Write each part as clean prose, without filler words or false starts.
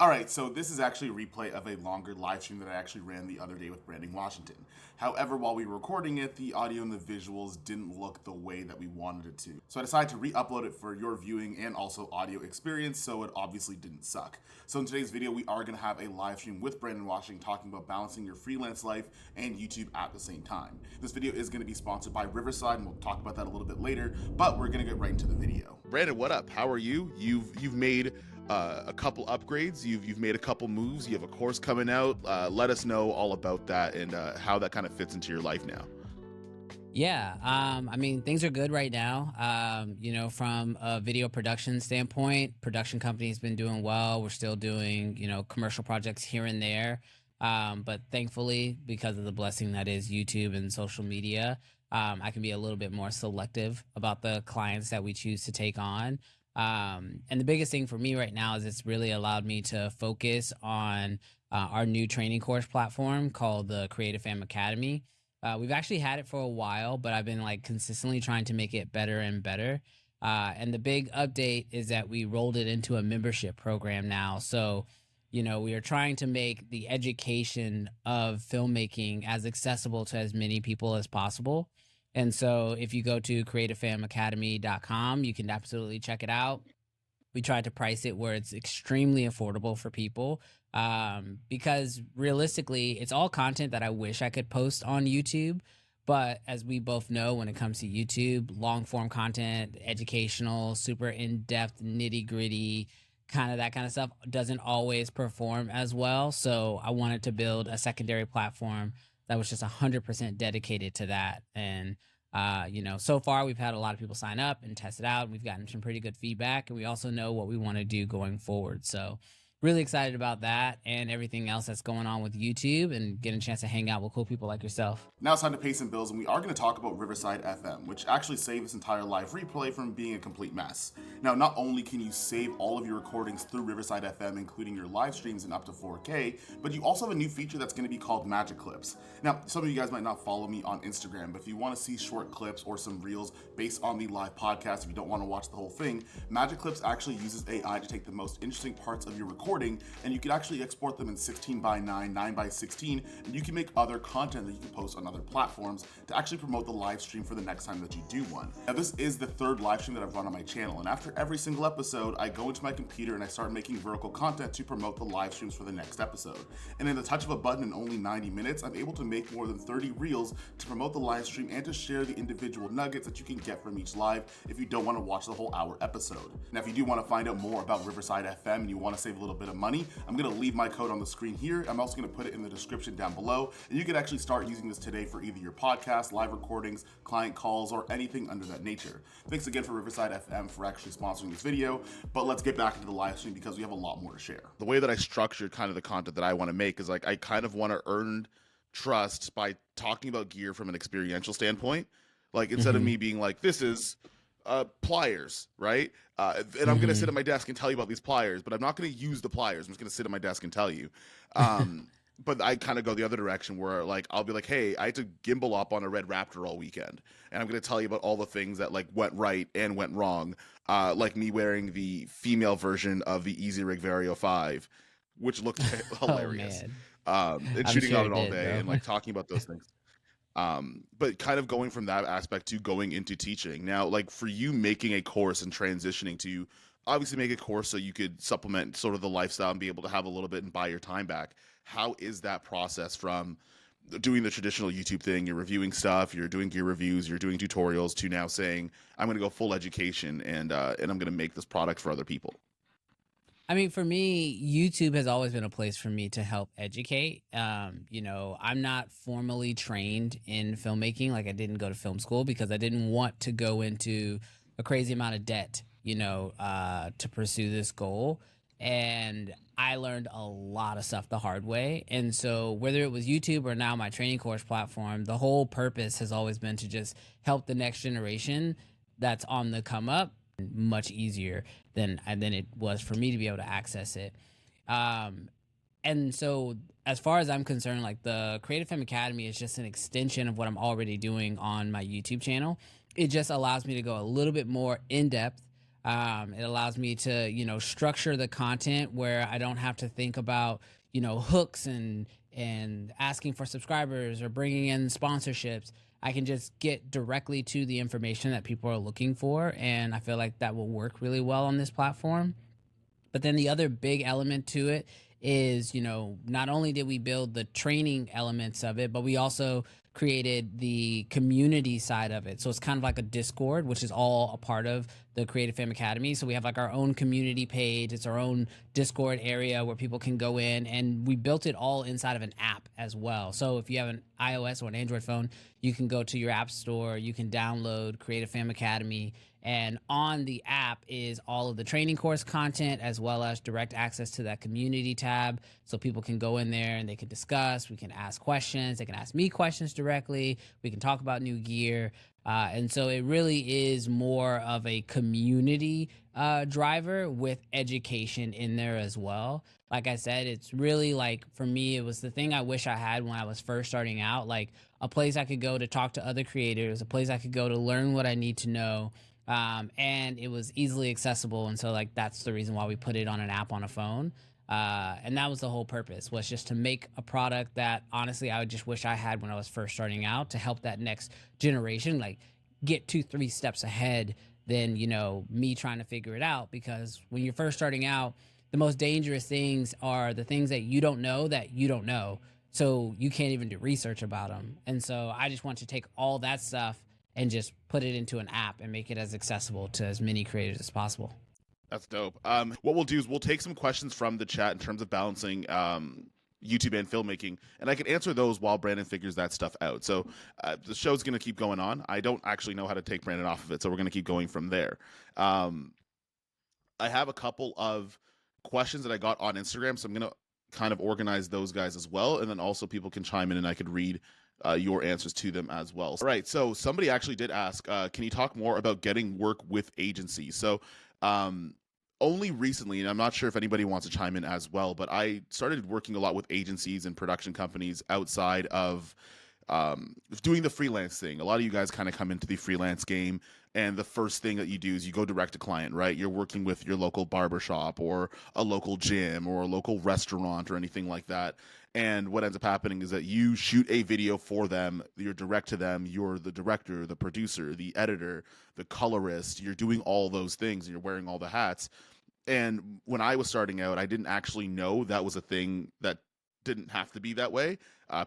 All right, so this is actually a replay of a longer live stream that I actually ran the other day with Brandon Washington. However, while we were recording it, the audio and the visuals didn't look the way that we wanted it to. So I decided to re-upload it for your viewing and also audio experience, so it obviously didn't suck. So in today's video, we are going to have a live stream with Brandon Washington talking about balancing your freelance life and YouTube at the same time. This video is going to be sponsored by Riverside, and we'll talk about that a little bit later, but we're going to get right into the video. Brandon, what up? How are you? You've made a couple upgrades. You've made a couple moves. You have a course coming out. Let us know all about that and how that kind of fits into your life now. Yeah, I mean, things are good right now. From a video production standpoint, production company's been doing well. We're still doing, commercial projects here and there. But thankfully, because of the blessing that is YouTube and social media, I can be a little bit more selective about the clients that we choose to take on. And the biggest thing for me right now is it's really allowed me to focus on our new training course platform called the Creative Fam Academy. We've actually had it for a while, but I've been consistently trying to make it better and better. And the big update is that we rolled it into a membership program now. So, we are trying to make the education of filmmaking as accessible to as many people as possible. And so if you go to creativefamacademy.com, you can absolutely check it out. We tried to price it where it's extremely affordable for people, because realistically, it's all content that I wish I could post on YouTube. But as we both know, when it comes to YouTube, long form content, educational, super in-depth, nitty-gritty, that kind of stuff doesn't always perform as well. So I wanted to build a secondary platform that was just 100% dedicated to that. And, so far we've had a lot of people sign up and test it out. We've gotten some pretty good feedback, and we also know what we want to do going forward. So really excited about that and everything else that's going on with YouTube and getting a chance to hang out with cool people like yourself. Now it's time to pay some bills, and we are going to talk about Riverside FM, which actually saved this entire live replay from being a complete mess. Now, not only can you save all of your recordings through Riverside FM, including your live streams in up to 4K, but you also have a new feature that's going to be called Magic Clips. Now, some of you guys might not follow me on Instagram, but if you want to see short clips or some reels based on the live podcast, if you don't want to watch the whole thing, Magic Clips actually uses AI to take the most interesting parts of your recording, and you can actually export them in 16:9, 9:16, and you can make other content that you can post on other platforms to actually promote the live stream for the next time that you do one. Now, this is the third live stream that I've run on my channel, and after every single episode, I go into my computer and I start making vertical content to promote the live streams for the next episode. And in the touch of a button in only 90 minutes, I'm able to make more than 30 reels to promote the live stream and to share the individual nuggets that you can get from each live if you don't want to watch the whole hour episode. Now, if you do want to find out more about Riverside FM and you want to save a little bit of money, I'm going to leave my code on the screen here. I'm also going to put it in the description down below, and you can actually start using this today for either your podcast, live recordings, client calls, or anything under that nature. Thanks again for Riverside FM for actually sponsoring this video, but let's get back into the live stream because we have a lot more to share. The way that I structured kind of the content that I want to make is I kind of want to earn trust by talking about gear from an experiential standpoint. Instead of me being like, this is pliers, right? And I'm going to sit at my desk and tell you about these pliers, but I'm not going to use the pliers. I'm just going to sit at my desk and tell you. But I kind of go the other direction where I'll be like, hey, I had to gimbal up on a red Raptor all weekend, and I'm going to tell you about all the things that went right and went wrong. Like me wearing the female version of the Easy Rig Vario 5, which looked hilarious. And shooting on it all day and talking about those things. But kind of going from that aspect to going into teaching. Now, for you making a course and transitioning to obviously make a course so you could supplement sort of the lifestyle and be able to have a little bit and buy your time back. How is that process from doing the traditional YouTube thing? You're reviewing stuff, you're doing gear reviews, you're doing tutorials, to now saying, I'm going to go full education and I'm going to make this product for other people. I mean, for me, YouTube has always been a place for me to help educate. I'm not formally trained in filmmaking. I didn't go to film school because I didn't want to go into a crazy amount of debt, to pursue this goal. And I learned a lot of stuff the hard way. And so whether it was YouTube or now my training course platform, the whole purpose has always been to just help the next generation that's on the come up much easier than it was for me to be able to access it. And so as far as I'm concerned, the Creative Film Academy is just an extension of what I'm already doing on my YouTube channel. It just allows me to go a little bit more in depth It allows me to, structure the content where I don't have to think about, hooks and asking for subscribers or bringing in sponsorships. I can just get directly to the information that people are looking for, and I feel like that will work really well on this platform. But then the other big element to it is, not only did we build the training elements of it, but we also created the community side of it. So it's kind of like a Discord, which is all a part of the Creative Film Academy. So we have like our own community page. It's our own Discord area where people can go in, and we built it all inside of an app as well. So if you have an iOS or an Android phone, you can go to your app store, you can download Creative Film Academy, and on the app is all of the training course content as well as direct access to that community tab. So people can go in there and they can discuss, we can ask questions, they can ask me questions directly, we can talk about new gear. And so it really is more of a community driver with education in there as well. Like I said, it's really like, for me, it was the thing I wish I had when I was first starting out, like a place I could go to talk to other creators, a place I could go to learn what I need to know. And it was easily accessible. And so like, that's the reason why we put it on an app on a phone. And that was the whole purpose, was just to make a product that honestly I would just wish I had when I was first starting out, to help that next generation like get 2-3 steps ahead than me trying to figure it out. Because when you're first starting out, the most dangerous things are the things that you don't know, so you can't even do research about them. And so I just want to take all that stuff and just put it into an app and make it as accessible to as many creators as possible. That's dope. What we'll do is we'll take some questions from the chat in terms of balancing YouTube and filmmaking, and I can answer those while Brandon figures that stuff out. So the show's going to keep going on. I don't actually know how to take Brandon off of it, so we're going to keep going from there. I have a couple of questions that I got on Instagram, so I'm going to kind of organize those guys as well, and then also people can chime in and I could read your answers to them as well. All right, so somebody actually did ask, can you talk more about getting work with agencies? So only recently, and I'm not sure if anybody wants to chime in as well, but I started working a lot with agencies and production companies outside of doing the freelance thing. A lot of you guys kind of come into the freelance game, and the first thing that you do is you go direct to client, right? You're working with your local barbershop or a local gym or a local restaurant or anything like that. And what ends up happening is that you shoot a video for them, you're direct to them, you're the director, the producer, the editor, the colorist, you're doing all those things, and you're wearing all the hats. And when I was starting out, I didn't actually know that was a thing that didn't have to be that way.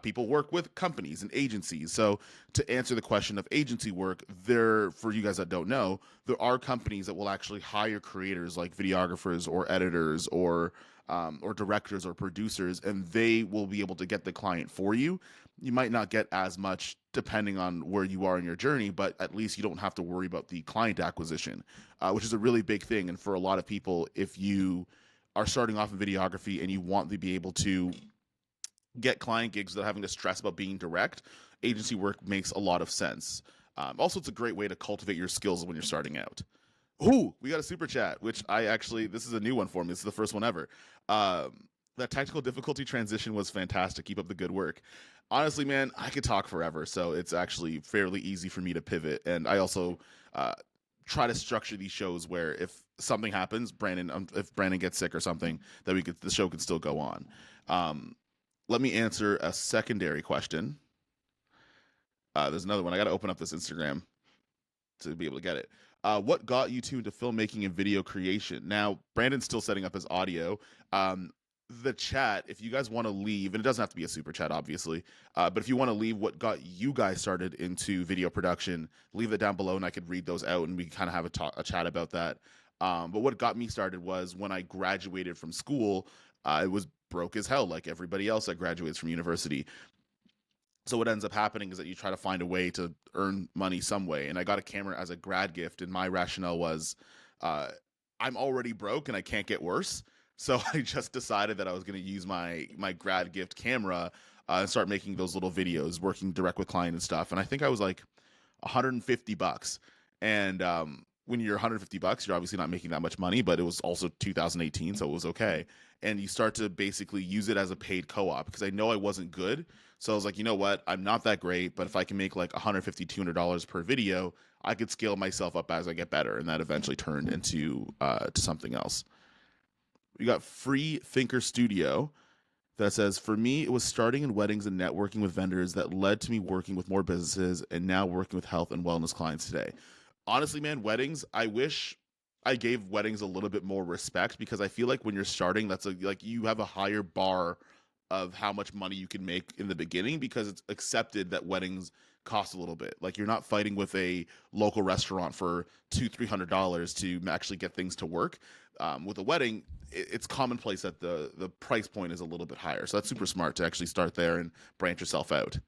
People work with companies and agencies. So to answer the question of agency work, for you guys that don't know, there are companies that will actually hire creators like videographers or editors or directors or producers, and they will be able to get the client for you. You might not get as much depending on where you are in your journey, but at least you don't have to worry about the client acquisition, which is a really big thing. And for a lot of people, if you are starting off in videography and you want to be able to get client gigs without having to stress about being direct, agency work makes a lot of sense. Also, it's a great way to cultivate your skills when you're starting out. Ooh, we got a super chat, which this is a new one for me. This is the first one ever. That technical difficulty transition was fantastic. Keep up the good work. Honestly, man, I could talk forever, so it's actually fairly easy for me to pivot. And I also try to structure these shows where if something happens, if Brandon gets sick or something, that the show could still go on. Let me answer a secondary question. There's another one. I got to open up this Instagram to be able to get it. What got you two into filmmaking and video creation? Now, Brandon's still setting up his audio. The chat, if you guys want to leave, and it doesn't have to be a super chat, obviously, but if you want to leave what got you guys started into video production, leave that down below and I could read those out and we kind of have a chat about that. But what got me started was when I graduated from school, I was broke as hell like everybody else that graduates from university. So what ends up happening is that you try to find a way to earn money some way. And I got a camera as a grad gift, and my rationale was I'm already broke and I can't get worse. So I just decided that I was going to use my grad gift camera and start making those little videos, working direct with client and stuff. And I think I was like $150. And when you're 150 bucks, you're obviously not making that much money, but it was also 2018, so it was okay. And you start to basically use it as a paid co-op because I know I wasn't good. So I was like, you know what? I'm not that great, but if I can make like $150, $200 per video, I could scale myself up as I get better. And that eventually turned into to something else. We got Free Thinker Studio that says, for me, it was starting in weddings and networking with vendors that led to me working with more businesses and now working with health and wellness clients today. Honestly, man, weddings, I wish I gave weddings a little bit more respect because I feel like when you're starting, like you have a higher bar of how much money you can make in the beginning because it's accepted that weddings cost a little bit. Like you're not fighting with a local restaurant for $200-$300 to actually get things to work. With a wedding, it's commonplace that the price point is a little bit higher. So that's super smart to actually start there and branch yourself out.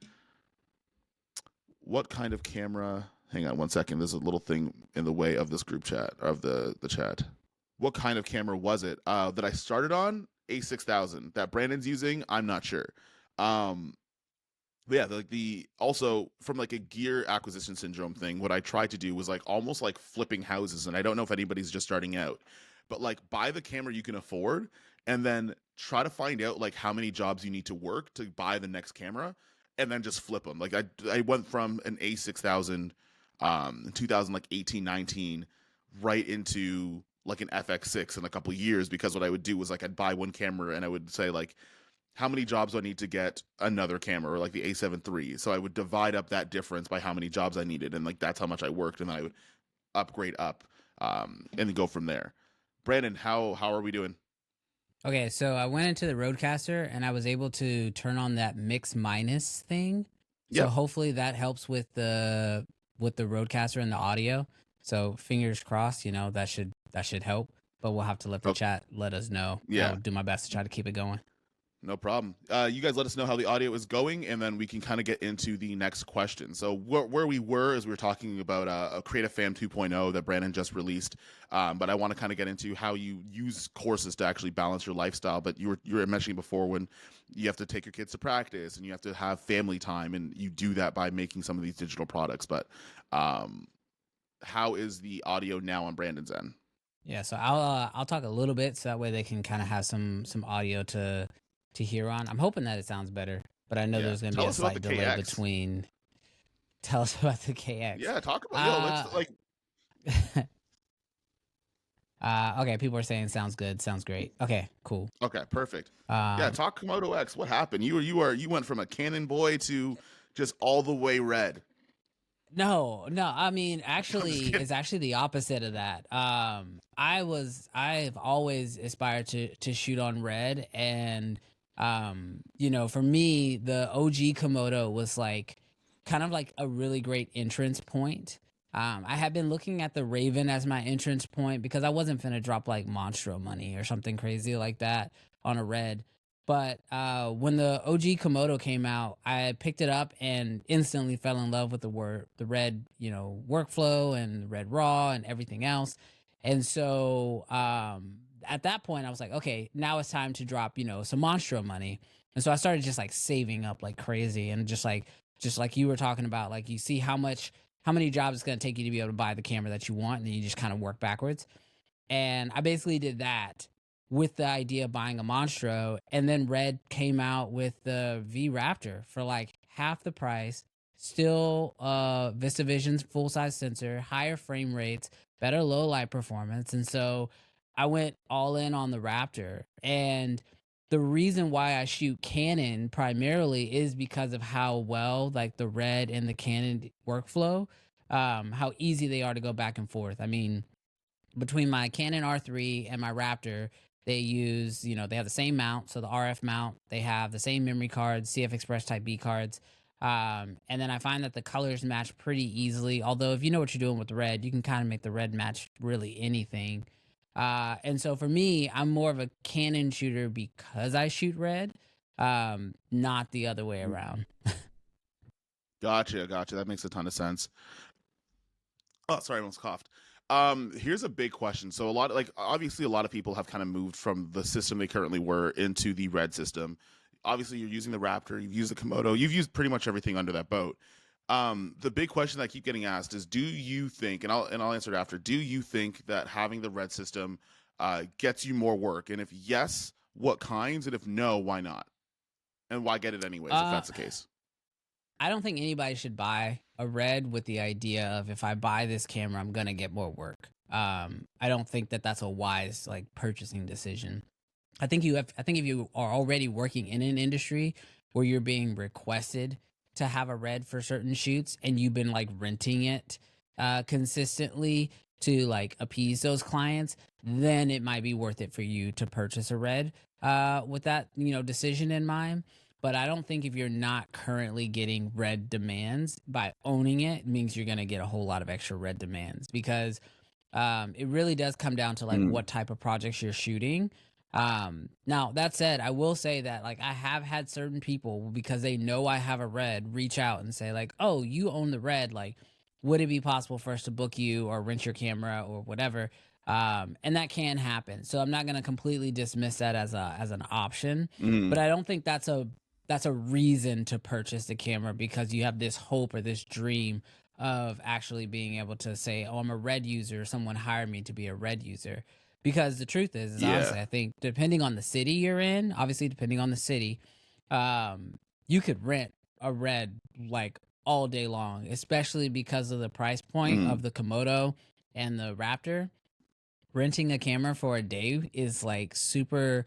What kind of camera? Hang on one second. There's a little thing in the way of this group chat, of the chat. What kind of camera was it that I started on? A6000 that Brandon's using. I'm not sure. But yeah, the also from like a gear acquisition syndrome thing, what I tried to do was like almost like flipping houses. And I don't know if anybody's just starting out, but like buy the camera you can afford and then try to find out like how many jobs you need to work to buy the next camera and then just flip them. Like I went from an A6000 in 2018, 19 right into like an FX6 in a couple of years because what I would do was like I'd buy one camera and I would say like how many jobs do I need to get another camera or like the A7 III. So I would divide up that difference by how many jobs I needed and like that's how much I worked and then I would upgrade up and then go from there. Brandon, how are we doing? Okay, so I went into the Rodecaster and I was able to turn on that mix minus thing. So Yeah. hopefully that helps with the Rodecaster and the audio. So fingers crossed, that should help. But we'll have to let the chat let us know. Yeah. I'll do my best to try to keep it going. No problem. You guys let us know how the audio is going, and then we can kind of get into the next question. So where we were is we were talking about a Creative Fam 2.0 that Brandon just released, but I want to kind of get into how you use courses to actually balance your lifestyle. But you were mentioning before when you have to take your kids to practice and you have to have family time, and you do that by making some of these digital products. But how is the audio now on Brandon's end? Yeah, so I'll talk a little bit so that way they can kind of have some audio to hear on. I'm hoping that it sounds better, but I know there's going to be a slight delay between. Tell us about the KX. Yeah, talk about let's okay, people are saying sounds good, sounds great. Okay, cool. Okay, perfect. Yeah, talk Komodo X. What happened? You went from a Canon boy to just all the way red. No, I mean, actually, it's actually the opposite of that. I've always aspired to shoot on red, and for me, the OG Komodo was like kind of like a really great entrance point. I had been looking at the Raven as my entrance point because I wasn't finna drop like Monstro money or something crazy like that on a red. But when the OG Komodo came out, I picked it up and instantly fell in love with the red, workflow and the red raw and everything else. And so at that point, I was like, okay, now it's time to drop, some Monstro money. And so I started just like saving up like crazy and just like you were talking about, like you see how many jobs it's going to take you to be able to buy the camera that you want, and then you just kind of work backwards. And I basically did that with the idea of buying a Monstro, and then Red came out with the V Raptor for like half the price, still VistaVision's full-size sensor, higher frame rates, better low light performance. And so I went all in on the Raptor. And the reason why I shoot Canon primarily is because of how well like the Red and the Canon workflow, how easy they are to go back and forth. I mean, between my Canon R3 and my Raptor, they use, they have the same mount, so the RF mount. They have the same memory cards, CF Express Type B cards. And then I find that the colors match pretty easily. Although if you know what you're doing with the red, you can kind of make the red match really anything. And so for me, I'm more of a Canon shooter because I shoot red, not the other way around. Gotcha. That makes a ton of sense. Oh, sorry, I almost coughed. Here's a big question. So obviously a lot of people have kind of moved from the system they currently were into the red system. Obviously you're using the Raptor, you've used the Komodo, you've used pretty much everything under that boat. The big question that I keep getting asked is, do you think, and I'll answer it after, do you think that having the red system gets you more work? And if yes, what kinds? And if no, why not? And why get it anyways, if Uh, that's the case? I don't think anybody should buy a red with the idea of if I buy this camera, I'm gonna get more work. I don't think that that's a wise like purchasing decision. I think if you are already working in an industry where you're being requested to have a red for certain shoots and you've been like renting it consistently to like appease those clients, then it might be worth it for you to purchase a red with that, decision in mind. But I don't think if you're not currently getting red demands, by owning it means you're going to get a whole lot of extra red demands, because it really does come down to like Mm. what type of projects you're shooting. Now that said, I will say that like I have had certain people, because they know I have a red, reach out and say like, "Oh, you own the red. Like, would it be possible for us to book you or rent your camera or whatever?" And that can happen. So I'm not going to completely dismiss that as an option, but Mm. I don't think that's a reason to purchase the camera, because you have this hope or this dream of actually being able to say, "Oh, I'm a red user. Someone hired me to be a red user." Because the truth is Yeah. honestly, I think depending on the city you're in, obviously depending on the city, you could rent a red like all day long, especially because of the price point Mm. of the Komodo and the Raptor. Renting a camera for a day is like super.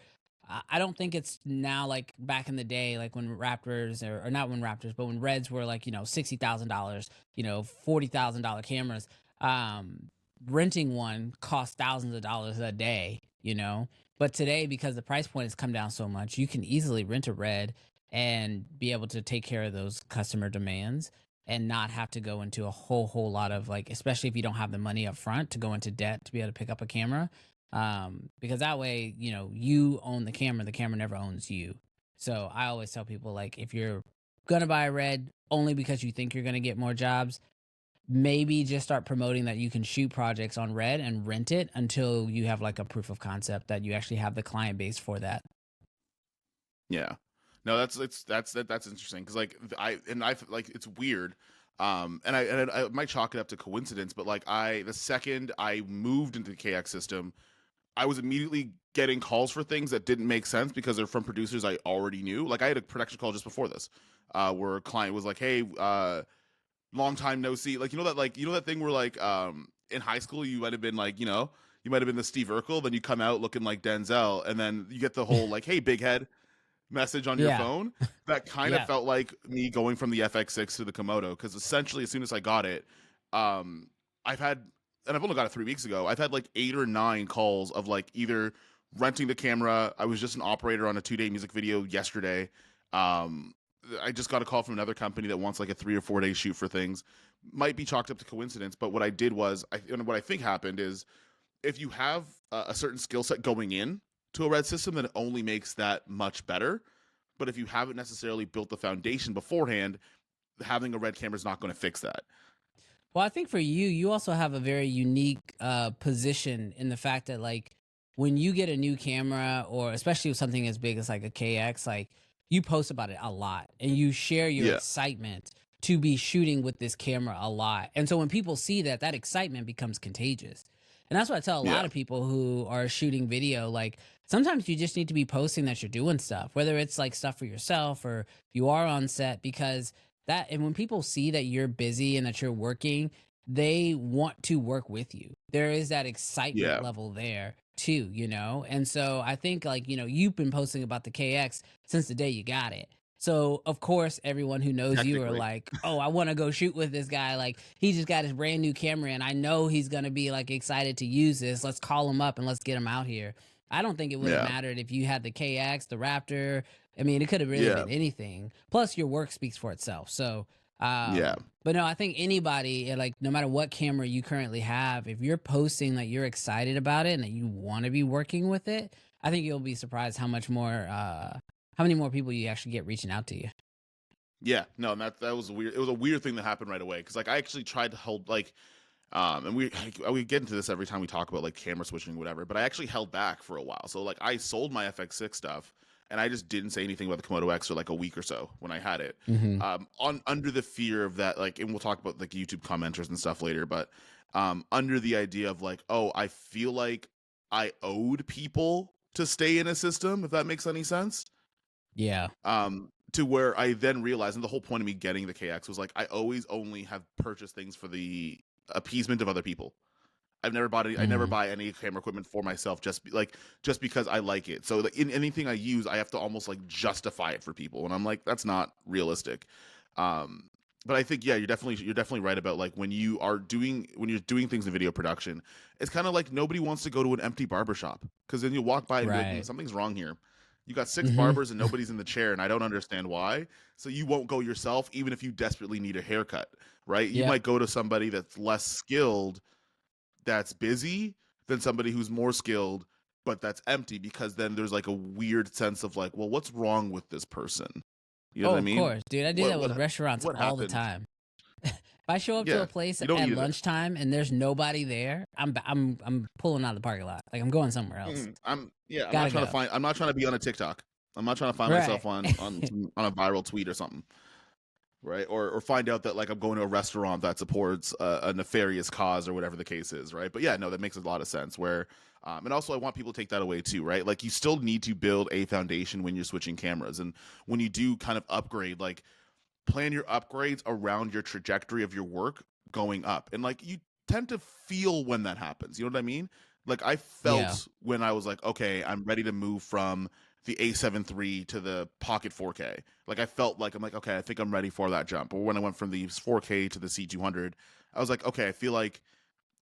I don't think it's now like back in the day, like when Raptors, or not when Raptors, but when Reds were like, $60,000, $40,000 cameras. Um, Renting one costs thousands of dollars a day. But today, because the price point has come down so much, you can easily rent a Red and be able to take care of those customer demands and not have to go into a whole lot of like, especially if you don't have the money up front to go into debt to be able to pick up a camera. Because that way, you own the camera never owns you. So I always tell people, like, if you're gonna buy a red only because you think you're gonna get more jobs, maybe just start promoting that you can shoot projects on red and rent it until you have like a proof of concept that you actually have the client base for that. Yeah. No, that's interesting, because like I like, it's weird. And I might chalk it up to coincidence, but like the second I moved into the KX system, I was immediately getting calls for things that didn't make sense because they're from producers I already knew. Like I had a production call just before this, where a client was like, "Hey, long time no see." Like, that thing where like in high school you might have been like, you might have been the Steve Urkel, then you come out looking like Denzel, and then you get the whole like, "Hey, big head" message on your Yeah. phone. That kind of Yeah. felt like me going from the FX6 to the Komodo, because essentially as soon as I got it, um, I've had, and I've only got it 3 weeks ago. I've had like 8 or 9 calls of like either renting the camera. I was just an operator on a 2-day music video yesterday. Um, I just got a call from another company that wants like a 3 or 4 day shoot for things. Might be chalked up to coincidence, but what I did was, and what I think happened is, if you have a certain skill set going in to a red system, then it only makes that much better. But if you haven't necessarily built the foundation beforehand, having a red camera is not going to fix that. Well, I think for you, you also have a very unique position in the fact that, like, when you get a new camera, or especially with something as big as like a KX, like, you post about it a lot and you share your Yeah. excitement to be shooting with this camera a lot. And so when people see that, that excitement becomes contagious. And that's what I tell a lot Yeah. of people who are shooting video. Like, sometimes you just need to be posting that you're doing stuff, whether it's like stuff for yourself or you are on set, because that, and when people see that you're busy and that you're working, they want to work with you. There is that excitement Yeah. level there too. And so I think, like, you've been posting about the KX since the day you got it. So of course everyone who knows you are Technically. like, "Oh, I want to go shoot with this guy. Like, he just got his brand new camera and I know he's going to be like excited to use this. Let's call him up and let's get him out here." I don't think it would have Yeah. mattered if you had the KX, the Raptor. I mean, it could have really Yeah. been anything. Plus, your work speaks for itself. So, Yeah. but no, I think anybody, like, no matter what camera you currently have, if you're posting that you're excited about it and that you want to be working with it, I think you'll be surprised how many more people you actually get reaching out to you. Yeah. No, and that was weird. It was a weird thing that happened right away, because like I actually tried to hold like, and we get into this every time we talk about like camera switching or whatever, but I actually held back for a while. So like I sold my FX6 stuff, and I just didn't say anything about the Komodo X for like a week or so when I had it. Mm-hmm. On under the fear of that, like, and we'll talk about like YouTube commenters and stuff later, but under the idea of like, oh, I feel like I owed people to stay in a system, if that makes any sense. Yeah. To where I then realized, and the whole point of me getting the KX was like, I always only have purchased things for the appeasement of other people. I've never bought any. I never buy any camera equipment for myself just because I like it. So in anything I use, I have to almost like justify it for people, and I'm like, that's not realistic. But I think, yeah, you're definitely right about like when you're doing things in video production, it's kind of like nobody wants to go to an empty barbershop, because then you walk by and be like, Right. something's wrong here. You got 6 Mm-hmm. barbers and nobody's in the chair, and I don't understand why. So you won't go yourself, even if you desperately need a haircut, right? You Yep. might go to somebody that's less skilled, that's busy, than somebody who's more skilled but that's empty, because then there's like a weird sense of like, well, what's wrong with this person? You know Oh, what I of mean? course, dude. I do that with restaurants what all the happened? time. If I show up to Yeah, a place you don't at need it. lunchtime and there's nobody there, I'm pulling out of the parking lot. Like, I'm going somewhere else. I'm Gotta not trying go. to find. I'm not trying to be on a TikTok. I'm not trying to find myself Right. on a viral tweet or something, right? Or find out that like I'm going to a restaurant that supports a nefarious cause or whatever the case is, right? But yeah, no, that makes a lot of sense. Where and also I want people to take that away too, right? Like you still need to build a foundation when you're switching cameras, and when you do kind of upgrade, like plan your upgrades around your trajectory of your work going up, and like you tend to feel when that happens. You know what I mean? Like I Yeah. felt when I was like, okay, I'm ready to move from the A7 III to the Pocket 4K. Like I felt like I'm like, okay, I think I'm ready for that jump. Or when I went from the 4K to the C200, I was like, okay, I feel like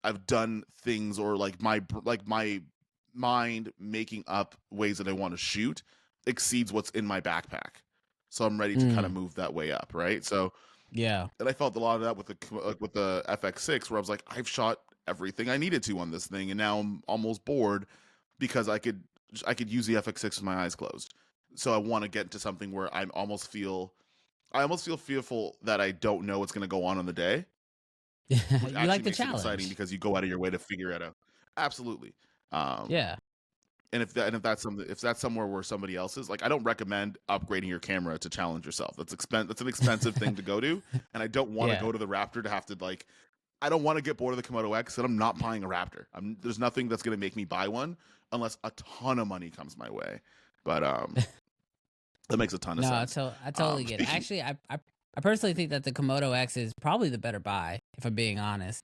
I've done things, or like my mind making up ways that I want to shoot exceeds what's in my backpack. So I'm ready to kind of Mm. move that way up, right? So, Yeah. and I felt a lot of that with the FX6, where I was like, I've shot everything I needed to on this thing, and now I'm almost bored because I could use the FX6 with my eyes closed. So I want to get into something where I almost feel fearful that I don't know what's going to go on the day, which You actually like the makes it exciting challenge. because you go out of your way to figure it out. Absolutely. Yeah. And if that's somewhere where somebody else is, like, I don't recommend upgrading your camera to challenge yourself. That's an expensive thing to go to, and I don't want to Yeah. go to the Raptor to have to like. I don't want to get bored of the Komodo X, and I'm not buying a Raptor. There's nothing that's going to make me buy one unless a ton of money comes my way. But that makes a ton of No, sense. I totally get it. Actually, I personally think that the Komodo X is probably the better buy, if I'm being honest.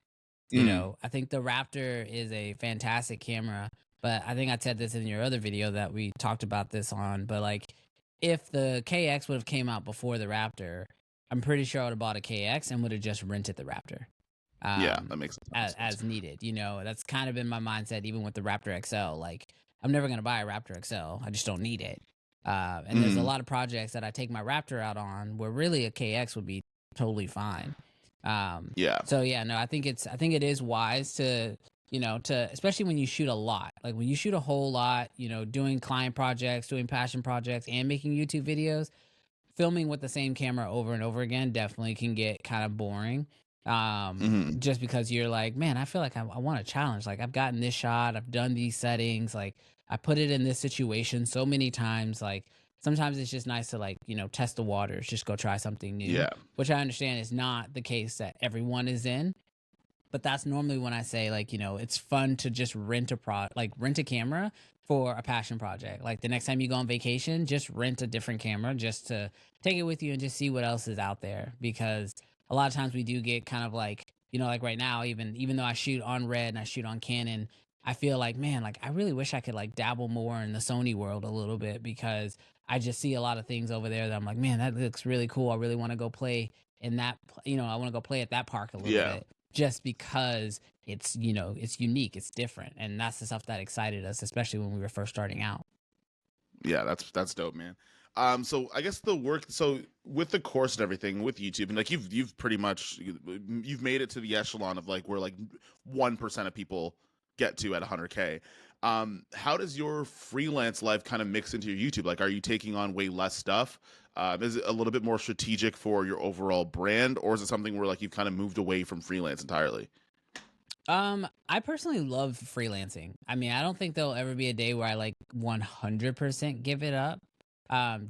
You know, I think the Raptor is a fantastic camera, but I think I said this in your other video that we talked about this on. But like, if the KX would have came out before the Raptor, I'm pretty sure I would have bought a KX and would have just rented the Raptor. Yeah, that makes a ton of as sense. needed. You know, that's kind of been my mindset even with the Raptor XL. Like, I'm never gonna buy a Raptor XL. I just don't need it. And there's a lot of projects that I take my Raptor out on where really a KX would be totally fine. Yeah. So yeah, no, I think it is wise to, you know, to, especially when you shoot a lot, like when you shoot a whole lot, you know, doing client projects, doing passion projects, and making YouTube videos, filming with the same camera over and over again definitely can get kind of boring. Just because you're like, man, I feel like I want a challenge. Like, I've gotten this shot, I've done these settings, like I put it in this situation so many times. Like, sometimes it's just nice to, like, you know, test the waters, just go try something new. Yeah. Which I understand is not the case that everyone is in. But that's normally when I say, like, you know, it's fun to just rent a camera for a passion project. Like, the next time you go on vacation, just rent a different camera just to take it with you and just see what else is out there. Because a lot of times we do get kind of like, you know, like right now, even though I shoot on Red and I shoot on Canon, I feel like, man, like I really wish I could like dabble more in the Sony world a little bit, because I just see a lot of things over there that I'm like, man, that looks really cool. I really want to go play in that, you know, I want to go play at that park a little Yeah. bit, just because it's, you know, it's unique, it's different, and that's the stuff that excited us, especially when we were first starting out. Yeah, that's dope, man. So I guess with the course and everything with YouTube, and like you've pretty much you've made it to the echelon of like where like 1% of people get to at 100K. How does your freelance life kind of mix into your YouTube? Like, are you taking on way less stuff? Is it a little bit more strategic for your overall brand, or is it something where like you've kind of moved away from freelance entirely? I personally love freelancing. I mean, I don't think there'll ever be a day where I like 100% give it up.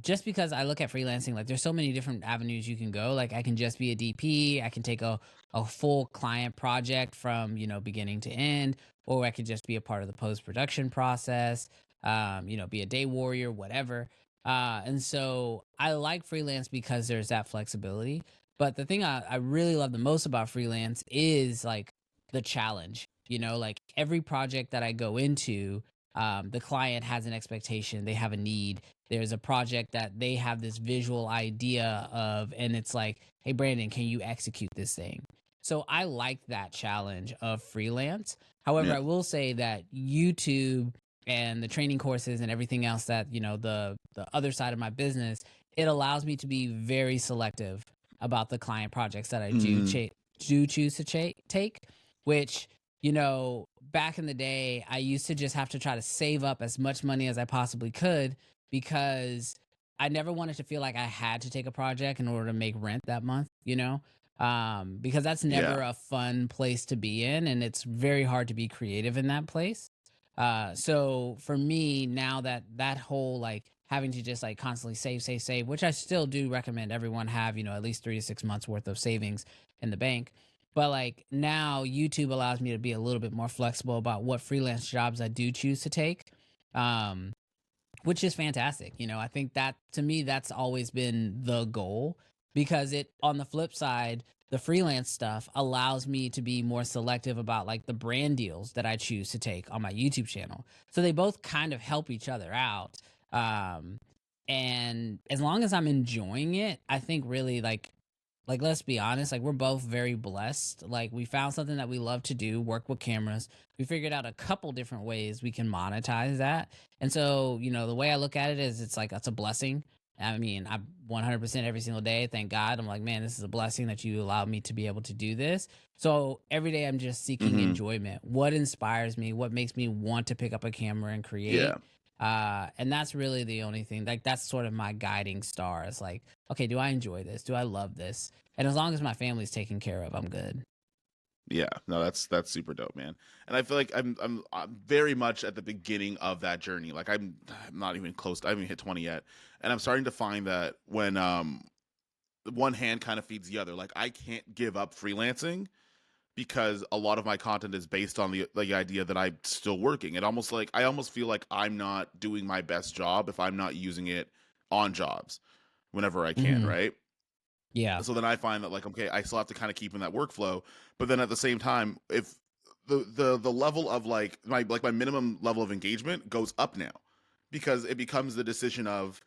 just because I look at freelancing, like there's so many different avenues you can go. Like I can just be a DP, I can take a full client project from, beginning to end, or I could just be a part of the post production process, be a day warrior, whatever. And so I like freelance because there's that flexibility. But the thing I really love the most about freelance is like the challenge, like every project that I go into, the client has an expectation, they have a need, there's a project that they have this visual idea of, and it's like, hey, Brandon, can you execute this thing? So I like that challenge of freelance. However, Yeah. I will say that YouTube and the training courses and everything else that, the other side of my business, it allows me to be very selective about the client projects that I Mm, do choose to take, which, back in the day, I used to just have to try to save up as much money as I possibly could because I never wanted to feel like I had to take a project in order to make rent that month, because that's yeah. never a fun place to be in. And it's very hard to be creative in that place. So for me, now that whole like having to just like constantly save, which I still do recommend everyone have, at least 3 to 6 months worth of savings in the bank. But like now YouTube allows me to be a little bit more flexible about what freelance jobs I do choose to take. Um, which is fantastic. I think that to me, that's always been the goal because it, on the flip side, the freelance stuff allows me to be more selective about like the brand deals that I choose to take on my YouTube channel. So they both kind of help each other out. Um, and as long as I'm enjoying it, I think really like let's be honest, like we're both very blessed. Like we found something that we love to do, work with cameras. We figured out a couple different ways we can monetize that. And so, the way I look at it is it's like that's a blessing. I mean, I'm 100% every single day. Thank God. I'm like, man, this is a blessing that you allowed me to be able to do this. So every day I'm just seeking Hmm. enjoyment. What inspires me? What makes me want to pick up a camera and Yeah. create? And that's really the only thing. Like that's sort of my guiding star. It's like, okay, do I enjoy this? Do I love this? And as long as my family's taken care of, I'm good. Yeah, no, that's super dope, man. And I feel like I'm very much at the beginning of that journey. Like I'm not even close. I haven't even hit 20 yet, and I'm starting to find that when one hand kind of feeds the other. Like I can't give up freelancing because a lot of my content is based on the idea that I'm still working. It almost like I almost feel like I'm not doing my best job if I'm not using it on jobs whenever I can, Hmm. right? Yeah. So then I find that like okay, I still have to kind of keep in that workflow, but then at the same time, if the level of like my minimum level of engagement goes up now because it becomes the decision of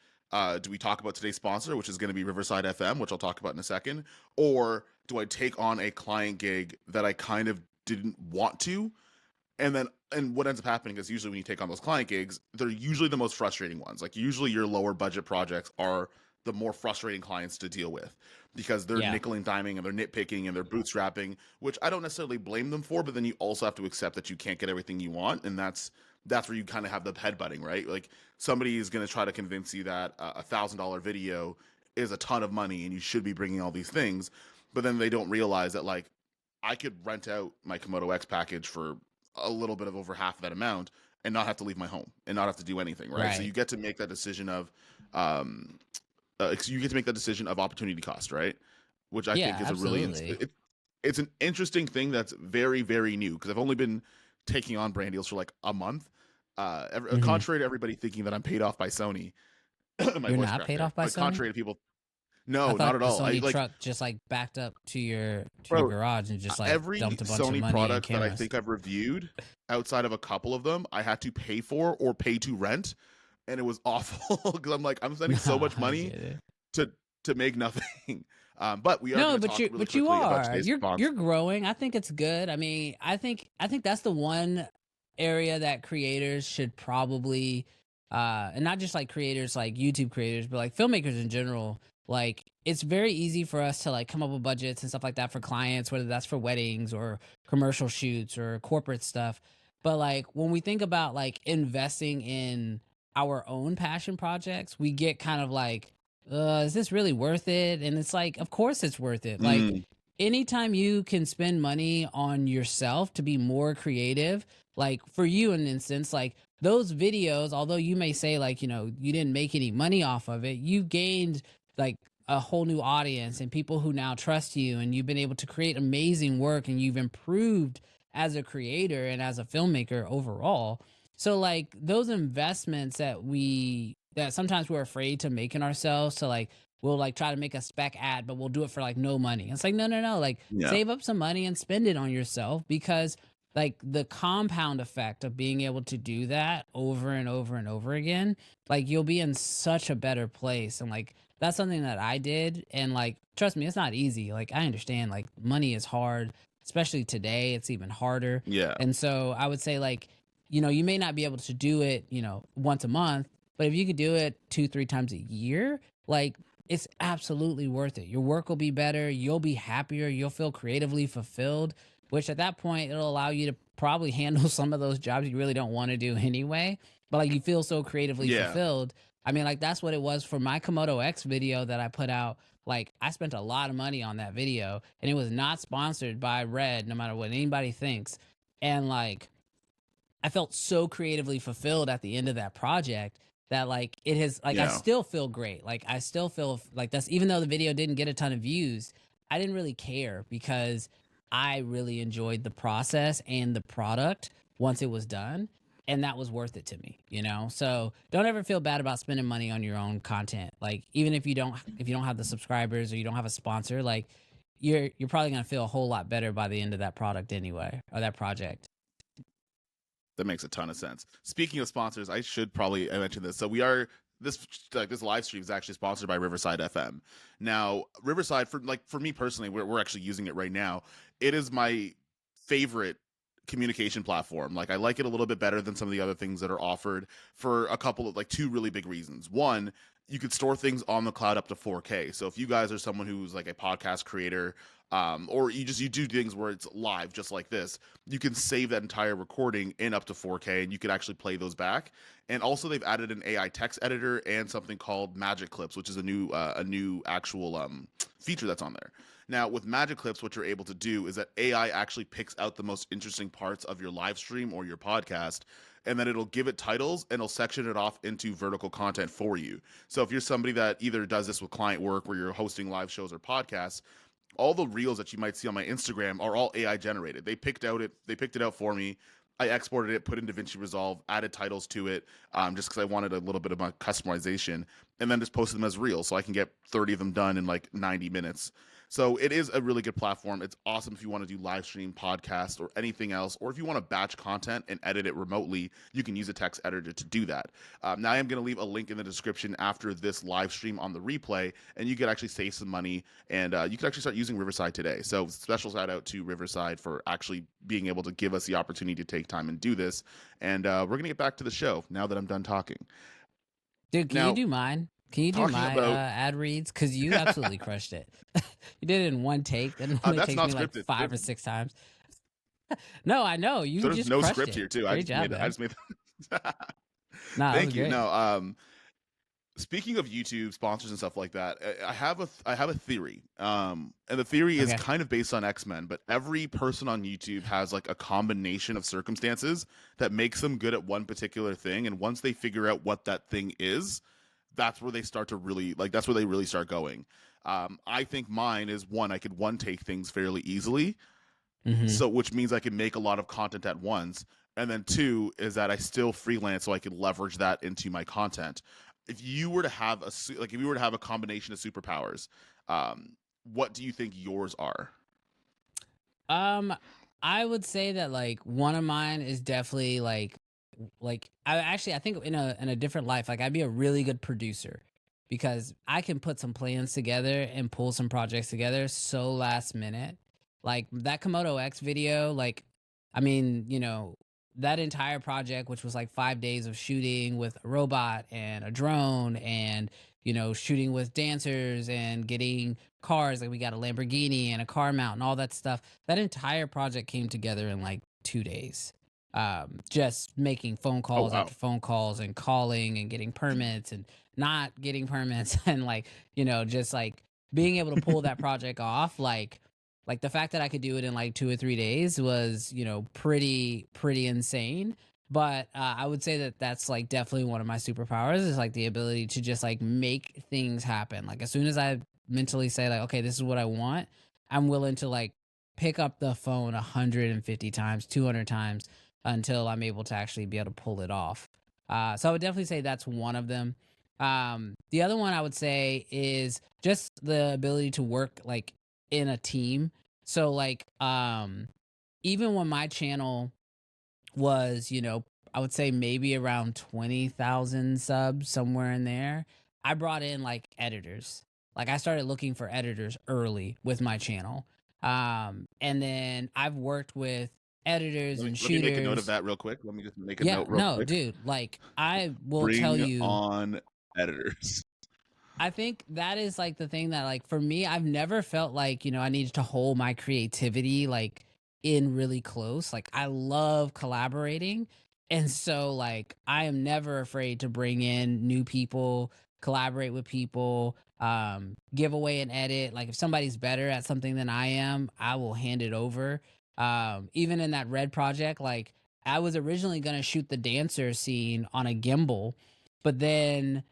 do we talk about today's sponsor, which is going to be Riverside FM, which I'll talk about in a second, or do I take on a client gig that I kind of didn't want to? And what ends up happening is usually when you take on those client gigs, they're usually the most frustrating ones. Like usually your lower budget projects are the more frustrating clients to deal with because they're Yeah. nickel and diming and they're nitpicking and they're bootstrapping, which I don't necessarily blame them for, but then you also have to accept that you can't get everything you want, and that's where you kind of have the headbutting, right? Like somebody is going to try to convince you that $1,000 video is a ton of money and you should be bringing all these things, but then they don't realize that like I could rent out my Komodo X package for a little bit of over half of that amount and not have to leave my home and not have to do anything, right? So you Right. get to make that decision of um you get to make that decision of opportunity cost, right? Which I Yeah. think is a really Absolutely. it's an interesting thing that's very very new because I've only been taking on brand deals for like a month. Hmm. Contrary to everybody thinking that I'm paid off by Sony, my You're voice not cracked paid there. off by But Sony? contrary to people, I no, not thought at the all. I Sony like truck just like backed up to your bro, garage and just like every dumped a bunch of Sony money in product that I cameras. think I've reviewed, outside of a couple of them, I had to pay for or pay to rent, and it was awful because I'm like I'm spending so Nah, much I money get it. to make nothing. But we are No, going to but talk you really but you quickly about are. today's You're sponsor. growing. I think it's good. I mean, I think that's the one area that creators should probably and not just like creators like YouTube creators, but like filmmakers in general, like it's very easy for us to like come up with budgets and stuff like that for clients, whether that's for weddings or commercial shoots or corporate stuff. But like when we think about like investing in our own passion projects, we get kind of like is this really worth it? And it's like, of course it's worth it. Like, Mm, anytime you can spend money on yourself to be more creative, like for you, in instance, like those videos, although you may say like, you didn't make any money off of it, you gained like a whole new audience and people who now trust you, and you've been able to create amazing work, and you've improved as a creator and as a filmmaker overall. So like those investments that sometimes we're afraid to make in ourselves, to like we'll like try to make a spec ad, but we'll do it for like no money. It's like, no, no, no. Like Yeah. save up some money and spend it on yourself, because like the compound effect of being able to do that over and over and over again, like you'll be in such a better place. And like that's something that I did. And like, trust me, it's not easy. Like I understand like money is hard, especially today, it's even harder. Yeah. And so I would say like, you may not be able to do it, once a month, but if you could do it 2, 3 times a year, like it's absolutely worth it. Your work will be better. You'll be happier. You'll feel creatively fulfilled, which at that point, it'll allow you to probably handle some of those jobs you really don't want to do anyway. But like you feel so creatively Yeah. fulfilled. I mean, like that's what it was for my Komodo X video that I put out. Like I spent a lot of money on that video, and it was not sponsored by Red, no matter what anybody thinks. And like I felt so creatively fulfilled at the end of that project that like it has like I Yeah. still feel great. Like I still feel like that's, even though the video didn't get a ton of views, I didn't really care because I really enjoyed the process and the product once it was done. And that was worth it to me. So don't ever feel bad about spending money on your own content. Like even if you don't have the subscribers or you don't have a sponsor, like you're probably gonna feel a whole lot better by the end of that product anyway, or that project. That makes a ton of sense. Speaking of sponsors, I should probably mention this. So we are this live stream is actually sponsored by Riverside FM. Now, Riverside, for me personally, we're actually using it right now. It is my favorite communication platform. Like I like it a little bit better than some of the other things that are offered for a couple of like two really big reasons. One, you could store things on the cloud up to 4K. So if you guys are someone who's like a podcast creator, or you do things where it's live just like this, you can save that entire recording in up to 4K, and you can actually play those back. And also they've added an AI text editor and something called Magic Clips, which is a new actual feature that's on there. Now, with Magic Clips, what you're able to do is that AI actually picks out the most interesting parts of your live stream or your podcast, and then it'll give it titles and it'll section it off into vertical content for you. So if you're somebody that either does this with client work where you're hosting live shows or podcasts, all the reels that you might see on my Instagram are all AI generated. They picked it out for me. I exported it, put it into DaVinci Resolve, added titles to it, just because I wanted a little bit of my customization, and then just posted them as reels, so I can get 30 of them done in like 90 minutes. So it is a really good platform. It's awesome if you want to do live stream, podcast, or anything else, or if you want to batch content and edit it remotely, you can use a text editor to do that. Now I am going to leave a link in the description after this live stream on the replay, and you could actually save some money, and you can actually start using Riverside today. So special shout out to Riverside for actually being able to give us the opportunity to take time and do this. And we're going to get back to the show now that I'm done talking. Dude, can Now, you do mine? Can you do talking my about ad reads? Because you absolutely crushed it. You did it in one take. That only that's takes not me like scripted. 5 or 6 times. No, I know. You So there's just no crushed script it. here too. Great job, I man. just made Nah, that was Thank you. great. No, speaking of YouTube sponsors and stuff like that, I have a theory. And the theory is Okay. kind of based on X-Men, but every person on YouTube has like a combination of circumstances that makes them good at one particular thing, and once they figure out what that thing is, that's where they start to really that's where they really start going. I think mine is one, I could one take things fairly easily, Hmm. so which means I can make a lot of content at once. And then two is that I still freelance, so I can leverage that into my content. If you were to have if you were to have a combination of superpowers, what do you think yours are? I would say that like one of mine is definitely I think in a different life, like I'd be a really good producer, because I can put some plans together and pull some projects together so last minute. Like that Komodo X video, like I mean, that entire project, which was like 5 days of shooting with a robot and a drone, and shooting with dancers and getting cars, like we got a Lamborghini and a car mount and all that stuff. That entire project came together in like 2 days. Just making phone Oh calls wow. after phone calls and calling and getting permits and not getting permits and like just like being able to pull that project off, like Like the fact that I could do it in like 2 or 3 days was, pretty insane. But I would say that that's like definitely one of my superpowers is like the ability to just like make things happen. Like as soon as I mentally say like, okay, this is what I want, I'm willing to like pick up the phone 150 times, 200 times until I'm able to actually be able to pull it off. So I would definitely say that's one of them. The other one I would say is just the ability to work like in a team. So like even when my channel was, I would say maybe around 20,000 subs, somewhere in there. I brought in like editors. Like I started looking for editors early with my channel. And then I've worked with editors and Let me make a note of shooters. that real quick. Let me just make a Yeah, note real no, quick. dude, like I will tell Bring you, on editors. I think that is like the thing that like for me, I've never felt like, I needed to hold my creativity like in really close. Like I love collaborating. And so like I am never afraid to bring in new people, collaborate with people, give away an edit. Like if somebody's better at something than I am, I will hand it over. Even in that red project, like I was originally gonna shoot the dancer scene on a gimbal, but then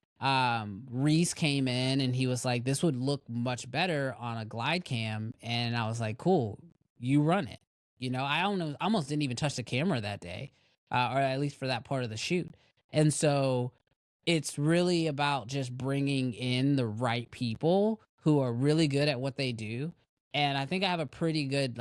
Reese came in and he was like, this would look much better on a glide cam. And I was like, cool, you run it. I almost didn't even touch the camera that day, or at least for that part of the shoot. And so it's really about just bringing in the right people who are really good at what they do. And I think I have a pretty good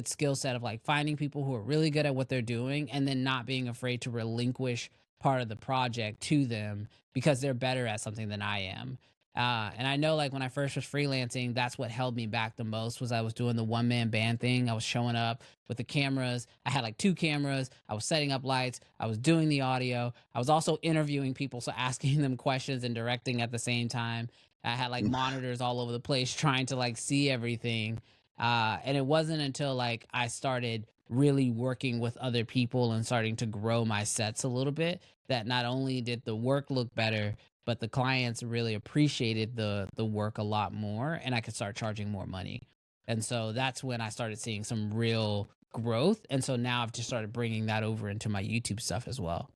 skill set of like finding people who are really good at what they're doing and then not being afraid to relinquish part of the project to them because they're better at something than I am. And I know like when I first was freelancing, that's what held me back the most was I was doing the one man band thing. I was showing up with the cameras. I had like 2 cameras. I was setting up lights. I was doing the audio. I was also interviewing people, so asking them questions and directing at the same time. I had like monitors all over the place trying to like see everything. And it wasn't until like I started really working with other people and starting to grow my sets a little bit that not only did the work look better, but the clients really appreciated the work a lot more and I could start charging more money. And so that's when I started seeing some real growth. And so now I've just started bringing that over into my YouTube stuff as well.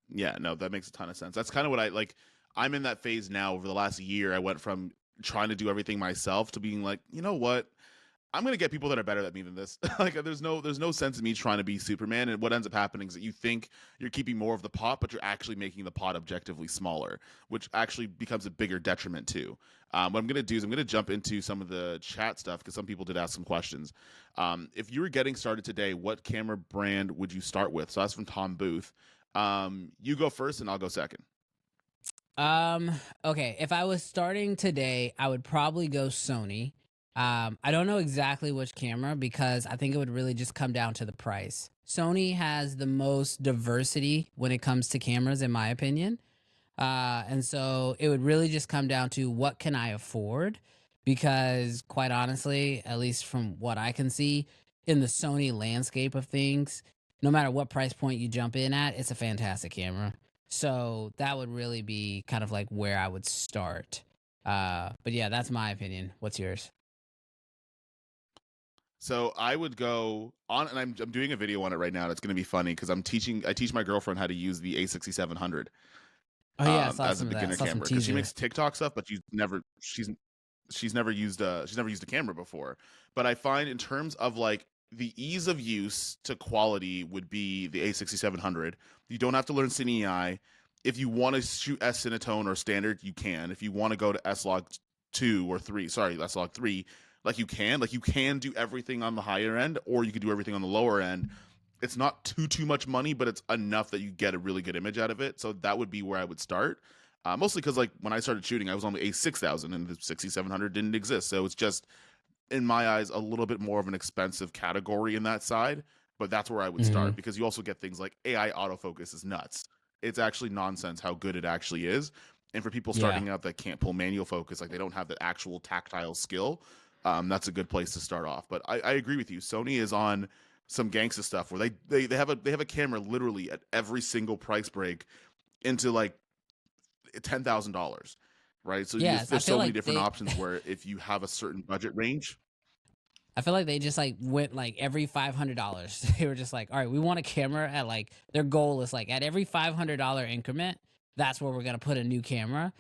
Yeah, no, that makes a ton of sense. That's kind of what I like. I'm in that phase now. Over the last year, I went from trying to do everything myself to being like, you know what? I'm gonna get people that are better at me than this. Like, there's no sense in me trying to be Superman. And what ends up happening is that you think you're keeping more of the pot, but you're actually making the pot objectively smaller, which actually becomes a bigger detriment too. What I'm gonna do is I'm gonna jump into some of the chat stuff because some people did ask some questions. If you were getting started today, what camera brand would you start with? So that's from Tom Booth. You go first, and I'll go second. Um, okay, if I was starting today, I would probably go Sony. I don't know exactly which camera because I think it would really just come down to the price. Sony has the most diversity when it comes to cameras, in my opinion. And so it would really just come down to what can I afford? Because quite honestly, at least from what I can see in the Sony landscape of things, no matter what price point you jump in at, it's a fantastic camera. So that would really be kind of like where I would start. But yeah, that's my opinion. What's yours? So I would go on, and I'm doing a video on it right now. And it's going to be funny because I teach my girlfriend how to use the A6700 Oh yeah, I saw as a some of that. I beginner saw some camera because she teaser. makes TikTok stuff, but she's never used a camera before. But I find in terms of like the ease of use to quality would be the A6700. You don't have to learn Cine EI. If you want to shoot S Cinetone or standard, you can. If you want to go to S Log 2 or 3, sorry, S Log 3, like you can do everything on the higher end, or you could do everything on the lower end. It's not too much money, but it's enough that you get a really good image out of it. So that would be where I would start. Mostly because like when I started shooting, I was on the A6000 and the 6700 didn't exist. So it's just in my eyes a little bit more of an expensive category in that side. But that's where I would Hmm. start because you also get things like AI autofocus is nuts. It's actually nonsense how good it actually is. And for people Yeah. starting out that can't pull manual focus, like they don't have the actual tactile skill, that's a good place to start off. But I agree with you. Sony is on some gangsta stuff where they have a camera literally at every single price break into like $10,000. right? So Yes, I there's feel so many like different options where if you have a certain budget range, I feel like they just like went like every $500. They were just like, all right, we want a camera at like their goal is like at every $500 increment, that's where we're gonna put a new camera,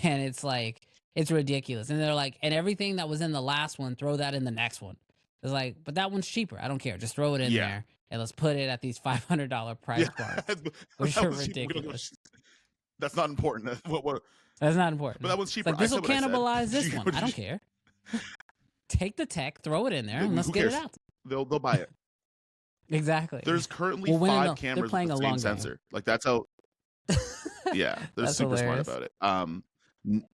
and it's like it's ridiculous. And they're like, and everything that was in the last one, throw that in the next one. It's like, but that one's cheaper. I don't care. Just throw it in yeah, there and let's put it at these $500 yeah, price points, which that are was cheaper. ridiculous. That's not important. What? That's not But important. that one's It's cheaper. like I this will said what I said. cannibalize Did this you- one. what I did don't you- care. Take the tech, throw it in there, and let's Who get it cares? out. They'll buy it. Exactly. There's currently Well, when 5 they're cameras with playing the a same long game. sensor. Like that's how. Yeah, they're That's super smart hilarious. about it. N-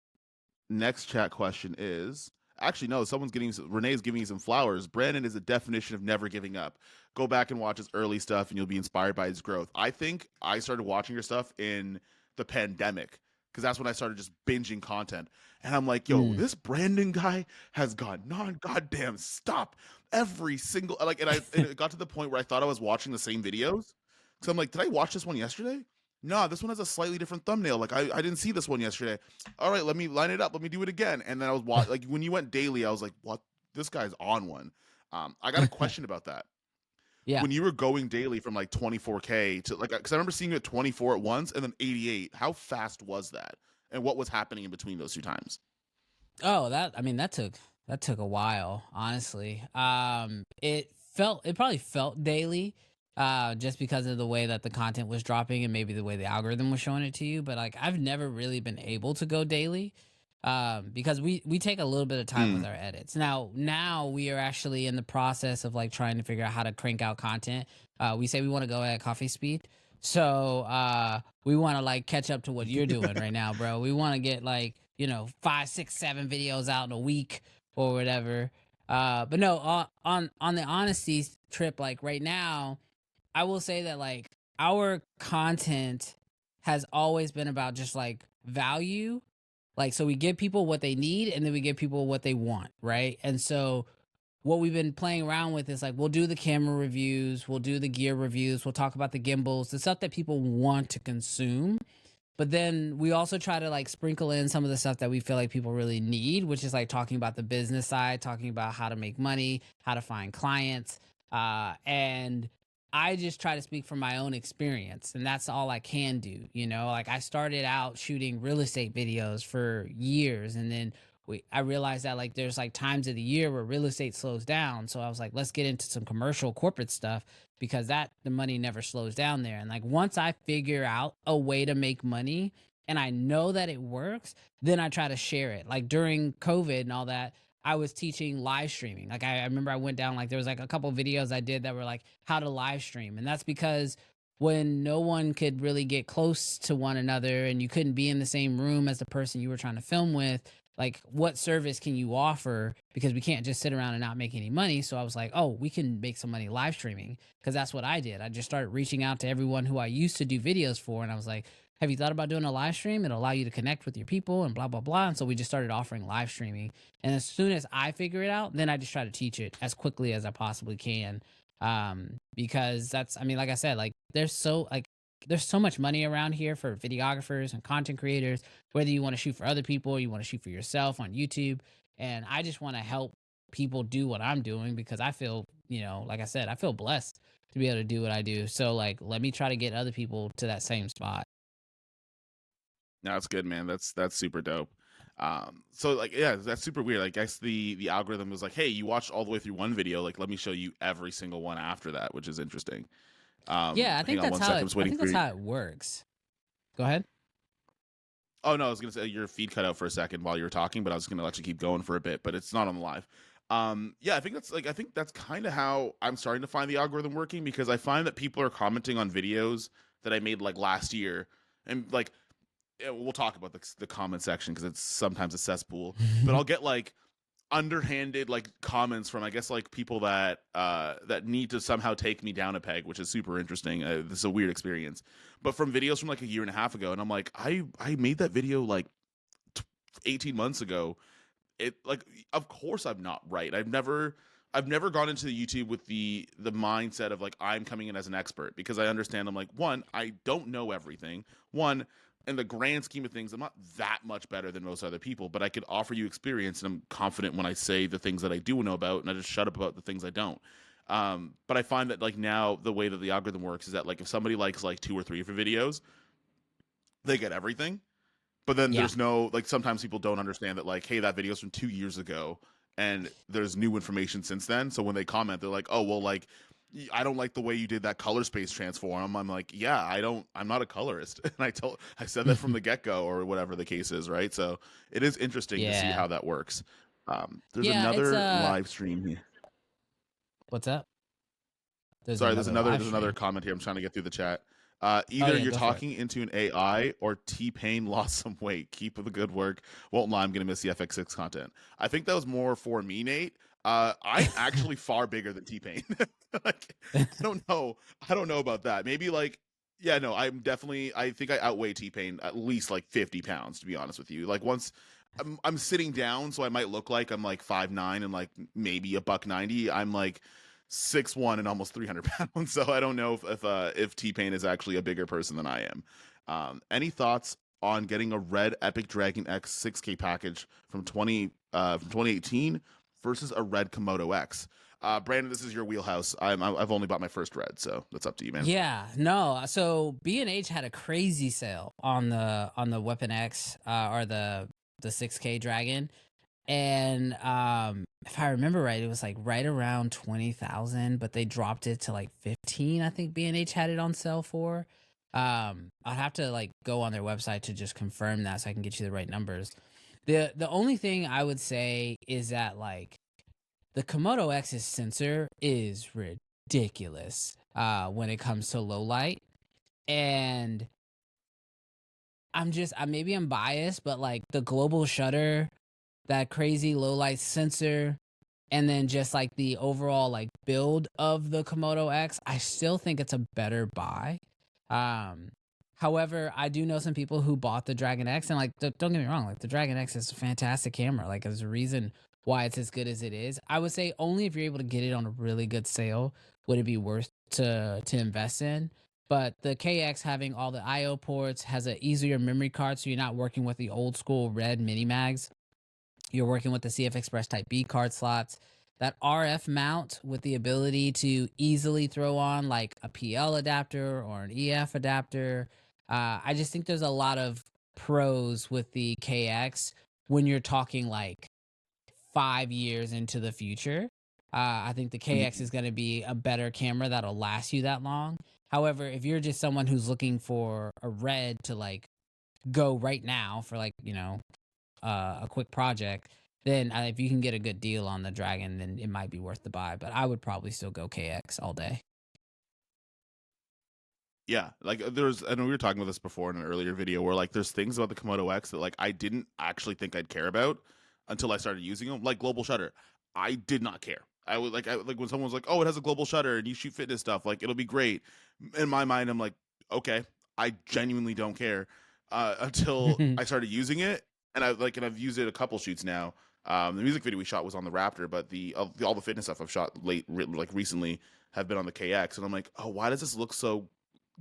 Next chat question is actually no. Someone's getting Renee's giving you some flowers. Brandon is a definition of never giving up. Go back and watch his early stuff, and you'll be inspired by his growth. I think I started watching your stuff in the pandemic because that's when I started just binging content. And I'm like, yo, this Brandon guy has gone non-goddamn stop every single like. And it got to the point where I thought I was watching the same videos. So I'm like, did I watch this one yesterday? No, this one has a slightly different thumbnail. Like I didn't see this one yesterday. All right, let me line it up. Let me do it again. And then I was like when you went daily, I was like, what? This guy's on one. I got a question about that. Yeah. When you were going daily from like 24K to like, because I remember seeing you at 24 at once and then 88. How fast was that? And what was happening in between those 2 times? Oh, that took a while, honestly. It probably felt daily, just because of the way that the content was dropping and maybe the way the algorithm was showing it to you. But like, I've never really been able to go daily, because we take a little bit of time with our edits. Now we are actually in the process of like trying to figure out how to crank out content. We say we want to go at coffee speed. So we want to like catch up to what you're doing right now, bro. We want to get like, 5, 6, 7 videos out in a week or whatever. But no, on the honesty trip, like right now, I will say that like our content has always been about just like value. Like, so we give people what they need and then we give people what they want, right? And so what we've been playing around with is like we'll do the camera reviews, we'll do the gear reviews, we'll talk about the gimbals, the stuff that people want to consume. But then we also try to like sprinkle in some of the stuff that we feel like people really need, which is like talking about the business side, talking about how to make money, how to find clients. And I just try to speak from my own experience, and that's all I can do. Like I started out shooting real estate videos for years, and then I realized that like there's like times of the year where real estate slows down. So I was like, let's get into some commercial corporate stuff because the money never slows down there. And like once I figure out a way to make money and I know that it works, then I try to share it. Like during COVID and all that, I was teaching live streaming. Like I remember I went down, like there was like a couple videos I did that were like how to live stream. And that's because when no one could really get close to one another and you couldn't be in the same room as the person you were trying to film with, like what service can you offer? Because we can't just sit around and not make any money. So I was like, oh, we can make some money live streaming, because that's what I did. I just started reaching out to everyone who I used to do videos for, and I was like, have you thought about doing a live stream? It'll allow you to connect with your people and blah blah blah. And so we just started offering live streaming, and as soon as I figure it out, then I just try to teach it as quickly as I possibly can, because that's, I mean, like I said, like there's so much money around here for videographers and content creators, whether you want to shoot for other people or you want to shoot for yourself on YouTube. And I just want to help people do what I'm doing, because I feel, like I said, I feel blessed to be able to do what I do. So like, let me try to get other people to that same spot. No, that's good, man. That's super dope. So like, yeah, that's super weird. I guess the algorithm was like, hey, you watched all the way through one video, like let me show you every single one after that, which is interesting. Yeah, I think hang on that's one how second. I'm just waiting for you. how it works. Go ahead. Oh no, I was gonna say your feed cut out for a second while you were talking, but I was gonna let you keep going for a bit, but it's not on the live. Yeah, I think that's kind of how I'm starting to find the algorithm working, because I find that people are commenting on videos that I made like last year, and like, yeah, we'll talk about the comment section because it's sometimes a cesspool, but I'll get like underhanded like comments from, I guess, like people that that need to somehow take me down a peg, which is super interesting. This is a weird experience, but from videos from like a year and a half ago, and I'm like, I made that video like 18 months ago. It like, of course I'm not right. I've never gone into the YouTube with the mindset of like I'm coming in as an expert, because I understand, I'm like, one, I don't know everything. One, in the grand scheme of things, I'm not that much better than most other people, but I could offer you experience, and I'm confident when I say the things that I do know about, and I just shut up about the things I don't. But I find that like now the way that the algorithm works is that like if somebody likes like 2 or 3 of your videos, they get everything. But then Yeah. there's no, like, sometimes people don't understand that, like, hey, that video's from 2 years ago, and there's new information since then. So when they comment, they're like, oh, well, like, I don't like the way you did that color space transform. I'm like, yeah, I'm not a colorist. And I said that from the get-go, or whatever the case is, right? So it is interesting to see Yeah. how that works. There's Yeah, it's another live stream here. what's up? There's Sorry, there's another live another stream. comment here. I'm trying to get through the chat. Oh Either yeah, you're go for it. talking into an AI or T-Pain lost some weight. Keep up the good work. Won't lie, I'm gonna miss the FX6 content. I think that was more for me, Nate. I'm actually far bigger than T-Pain. Like, I don't know about that. Maybe like, yeah, no, I think I outweigh T-Pain at least like 50 pounds, to be honest with you. Like once I'm sitting down, so I might look like I'm like 5'9" and like maybe a $190. I'm like 6'1" and almost 300 pounds. So I don't know if T-Pain is actually a bigger person than I am. Any thoughts on getting a red Epic Dragon X 6K package from 2018 versus a red Komodo X? Brandon, this is your wheelhouse. I've only bought my first red, so that's up to you, man. Yeah, no. So B&H had a crazy sale on the Weapon X or the 6K Dragon. And if I remember right, it was like right around 20,000, but they dropped it to like 15. I think B&H had it on sale for. I'd have to like go on their website to just confirm that so I can get you the right numbers. The only thing I would say is that like the Komodo X's sensor is ridiculous when it comes to low light. And maybe I'm biased, but like the global shutter, that crazy low light sensor, and then just like the overall like build of the Komodo X, I still think it's a better buy. Um, However, I do know some people who bought the Dragon X, and like don't get me wrong, like the Dragon X is a fantastic camera. Like there's a reason why it's as good as it is. I would say only if you're able to get it on a really good sale would it be worth to invest in. But the KX having all the IO ports has an easier memory card, so you're not working with the old school red mini mags. You're working with the CF Express Type B card slots. That RF mount with the ability to easily throw on like a PL adapter or an EF adapter. I just think there's a lot of pros with the KX when you're talking like 5 years into the future. I think the KX is going to be a better camera that'll last you that long. However, if you're just someone who's looking for a red to like go right now for like, a quick project, then if you can get a good deal on the Dragon, then it might be worth the buy. But I would probably still go KX all day. Yeah, like I know we were talking about this before in an earlier video where like there's things about the Komodo X that like I didn't actually think I'd care about until I started using them, like global shutter. I did not care. I like when someone was like, "Oh, it has a global shutter and you shoot fitness stuff, like it'll be great." In my mind, I'm like, "Okay, I genuinely don't care." Until I started using it, and I've used it a couple shoots now. The music video we shot was on the Raptor, but all the fitness stuff I've shot like recently have been on the KX, and I'm like, "Oh, why does this look so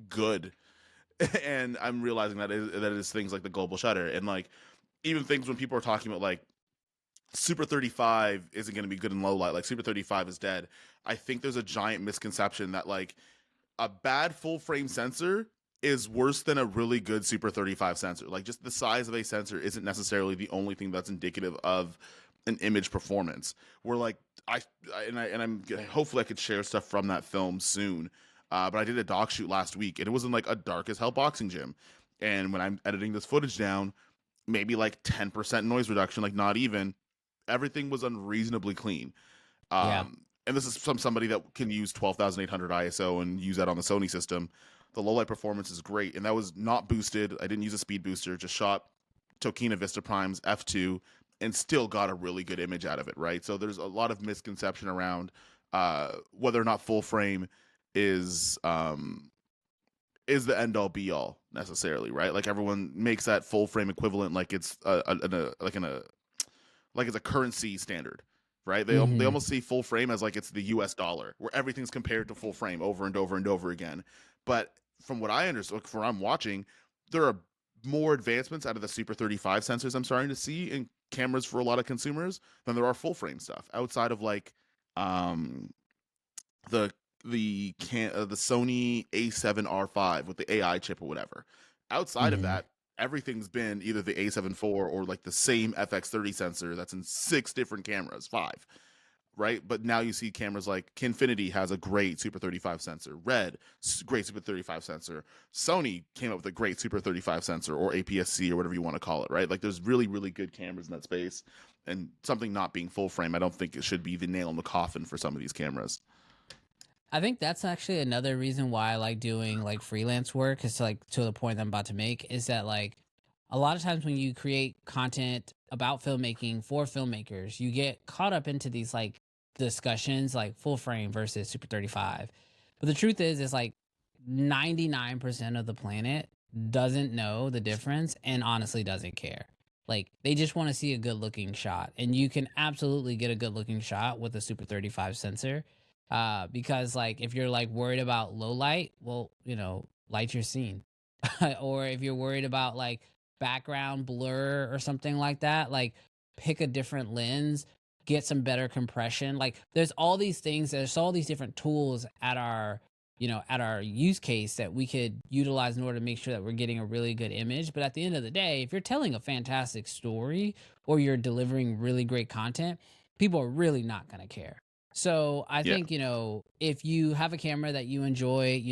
good?" And I'm realizing that it is things like the global shutter, and like even things when people are talking about like Super 35 isn't going to be good in low light, like Super 35 is dead. I think there's a giant misconception that like a bad full frame sensor is worse than a really good Super 35 sensor. Like just the size of a sensor isn't necessarily the only thing that's indicative of an image performance. Where like I'm hopefully I could share stuff from that film soon. But I did a doc shoot last week, and it was in like a dark as hell boxing gym. And when I'm editing this footage down, maybe like 10% noise reduction, like not even. Everything was unreasonably clean. Yeah. And this is from somebody that can use 12,800 ISO and use that on the Sony system. The low light performance is great, and that was not boosted. I didn't use a speed booster, just shot Tokina Vista Prime's f2 and still got a really good image out of it, right? So there's a lot of misconception around whether or not full frame is the end all be all necessarily, right? Like everyone makes that full frame equivalent like it's like it's a currency standard, right? They almost see full frame as like it's the US dollar, where everything's compared to full frame over and over and over again. But from what I understand, from what I'm watching, there are more advancements out of the Super 35 sensors I'm starting to see in cameras for a lot of consumers than there are full frame stuff outside of like um the the Sony A7R5 with the AI chip or whatever. Outside of Hmm. that, everything's been either the A7 IV or like the same FX30 sensor that's in 6 different cameras, 5, right? But now you see cameras like Kinfinity has a great Super 35 sensor, Red, great Super 35 sensor. Sony came up with a great Super 35 sensor or APS-C or whatever you want to call it, right? Like there's really, really good cameras in that space, and something not being full frame, I don't think it should be the nail in the coffin for some of these cameras. I think that's actually another reason why I like doing like freelance work, is like to the point I'm about to make, is that like a lot of times when you create content about filmmaking for filmmakers, you get caught up into these like discussions like full frame versus Super 35. But the truth is like 99% of the planet doesn't know the difference and honestly doesn't care. Like they just want to see a good looking shot, and you can absolutely get a good looking shot with a Super 35 sensor. Because like if you're like worried about low light, well, light your scene. Or if you're worried about like background blur or something like that, like pick a different lens, get some better compression. Like there's all these different tools at our use case that we could utilize in order to make sure that we're getting a really good image. But at the end of the day, if you're telling a fantastic story or you're delivering really great content, people are really not going to care. So I Yeah. think, if you have a camera that you enjoy,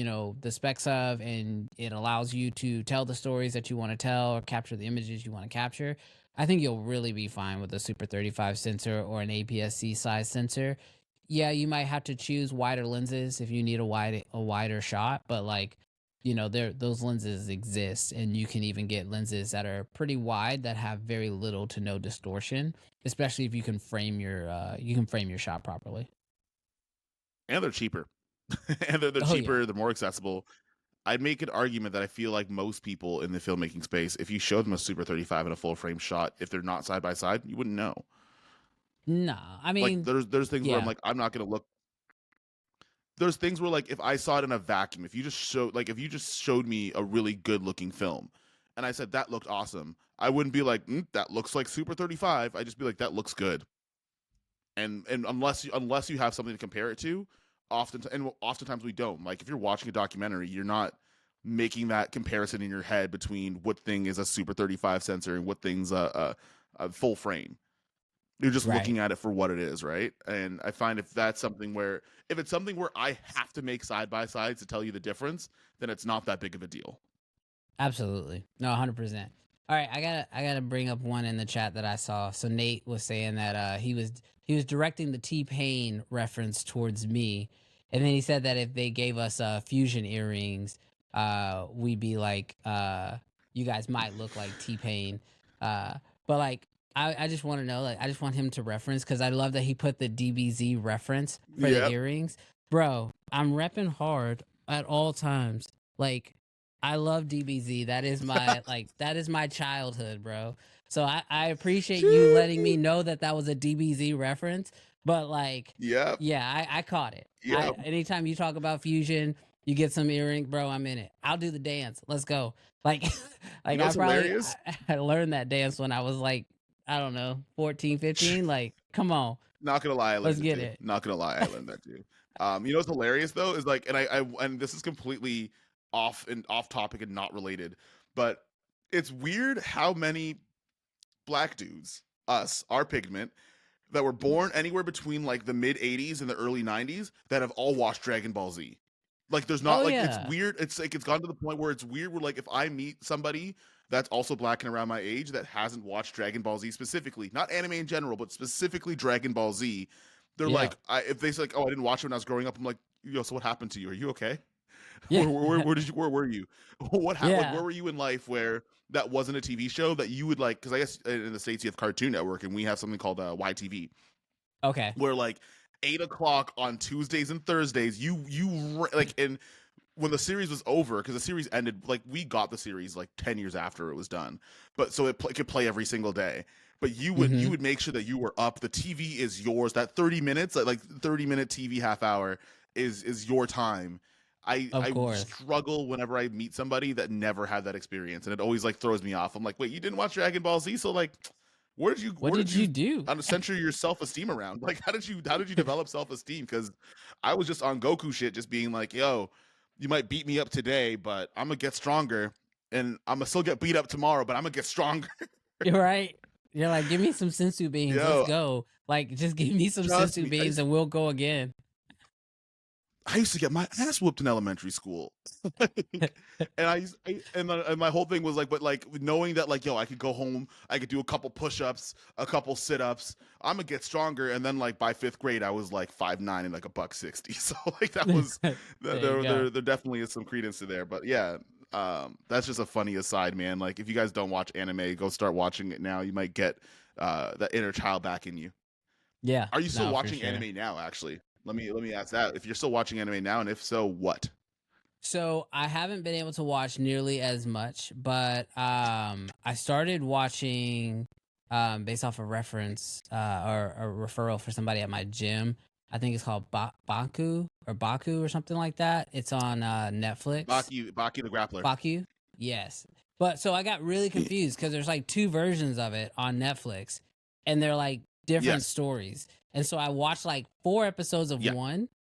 the specs of, and it allows you to tell the stories that you want to tell or capture the images you want to capture, I think you'll really be fine with a Super 35 sensor or an APS-C size sensor. Yeah, you might have to choose wider lenses if you need a wider shot, but like, those lenses exist, and you can even get lenses that are pretty wide that have very little to no distortion, especially if you can frame your shot properly. And they're cheaper. And they're Oh yeah. cheaper, they're more accessible. I'd make an argument that I feel like most people in the filmmaking space, if you showed them a Super 35 and a full frame shot, if they're not side by side, you wouldn't know. Nah, I Like mean, there's things where I'm yeah. like, I'm not gonna look. There's things where like if I saw it in a vacuum, if you just showed me a really good looking film, and I said that looked awesome, I wouldn't be like, that looks like Super 35. I'd just be like, that looks good. And unless you have something to compare it to, oftentimes we don't. Like if you're watching a documentary, you're not making that comparison in your head between what thing is a Super 35 sensor and what thing's a full frame. You're just Right. looking at it for what it is, right? And I find if it's something where I have to make side by sides to tell you the difference, then it's not that big of a deal. Absolutely. No, 100%. All right, I gotta bring up one in the chat that I saw. So Nate was saying that he was directing the T-Pain reference towards me, and then he said that if they gave us fusion earrings, we'd be like, you guys might look like T-Pain. But like I just want to know, like I just want him to reference, because I love that he put the DBZ reference for the Yep. earrings. Bro, I'm repping hard at all times. Like I love DBZ. That is my childhood, bro. So I appreciate you letting me know that that was a DBZ reference. But like, Yep. yeah, I caught it. Yep. Anytime you talk about fusion, you get some earring, bro. I'm in it. I'll do the dance. Let's go. Like, You like know what's hilarious? I learned that dance when I was like, I don't know, 14, 15. Like, come on, Not gonna lie, I let's learned it get too. it. Not gonna lie, I learned that too. You know what's hilarious though is like, and this is completely off topic and not related, but it's weird how many black dudes, us, our pigment, that were born anywhere between like the mid '80s and the early '90s that have all watched Dragon Ball Z. Like, there's not Oh like it's yeah, weird. It's like it's gone to the point where it's weird. Where like if I meet somebody that's also black and around my age that hasn't watched Dragon Ball Z specifically, not anime in general, but specifically Dragon Ball Z, they're yeah, like, if they say like, oh, I didn't watch it when I was growing up, I'm like, yo, so what happened to you? Are you okay? yeah, Where were you? Like yeah. where were you in life where that wasn't a TV show that you would like? Because I guess in the States you have Cartoon Network and we have something called YTV, Okay. where like 8 o'clock on Tuesdays and Thursdays, like, and when the series was over, because the series ended, like we got the series like 10 years after it was done, but so it could play every single day. But you Mm-hmm. would make sure that you were up. The TV is yours. That 30 minutes, like 30-minute TV half hour is your time. Of I course. struggle whenever I meet somebody that never had that experience, and it always like throws me off. I'm like, wait, you didn't watch Dragon Ball Z, so like, What where did did you you do? center your self esteem around? Like, how did you develop self esteem? Because I was just on Goku shit, just being like, yo, you might beat me up today, but I'm gonna get stronger, and I'm gonna still get beat up tomorrow, but I'm gonna get stronger. You're right. You're like, give me some sensu beans. Let's Yo, go. Like, just give me some trust sensu me, beans and we'll go again. I used to get my ass whooped in elementary school. Like, and and my whole thing was like, but like knowing that like, yo, I could go home, I could do a couple push-ups, a couple sit-ups, I'm gonna get stronger. And then like by 5th grade, I was like 5'9" and like a $160. So like that was There you go. there definitely is some credence to there. But yeah, that's just a funny aside, man. Like if you guys don't watch anime, go start watching it now. You might get that inner child back in you. Yeah. Are you still No, for watching sure. anime now? Actually, let me ask that. If you're still watching anime now, and if so, what? So I haven't been able to watch nearly as much, but I started watching based off a reference or a referral for somebody at my gym. I think it's called Baku or something like that. It's on Netflix. Baki the Grappler. Baku, yes. But so I got really confused because there's like two versions of it on Netflix, and they're like different Yes. stories. And so I watched like 4 episodes of Yeah. one,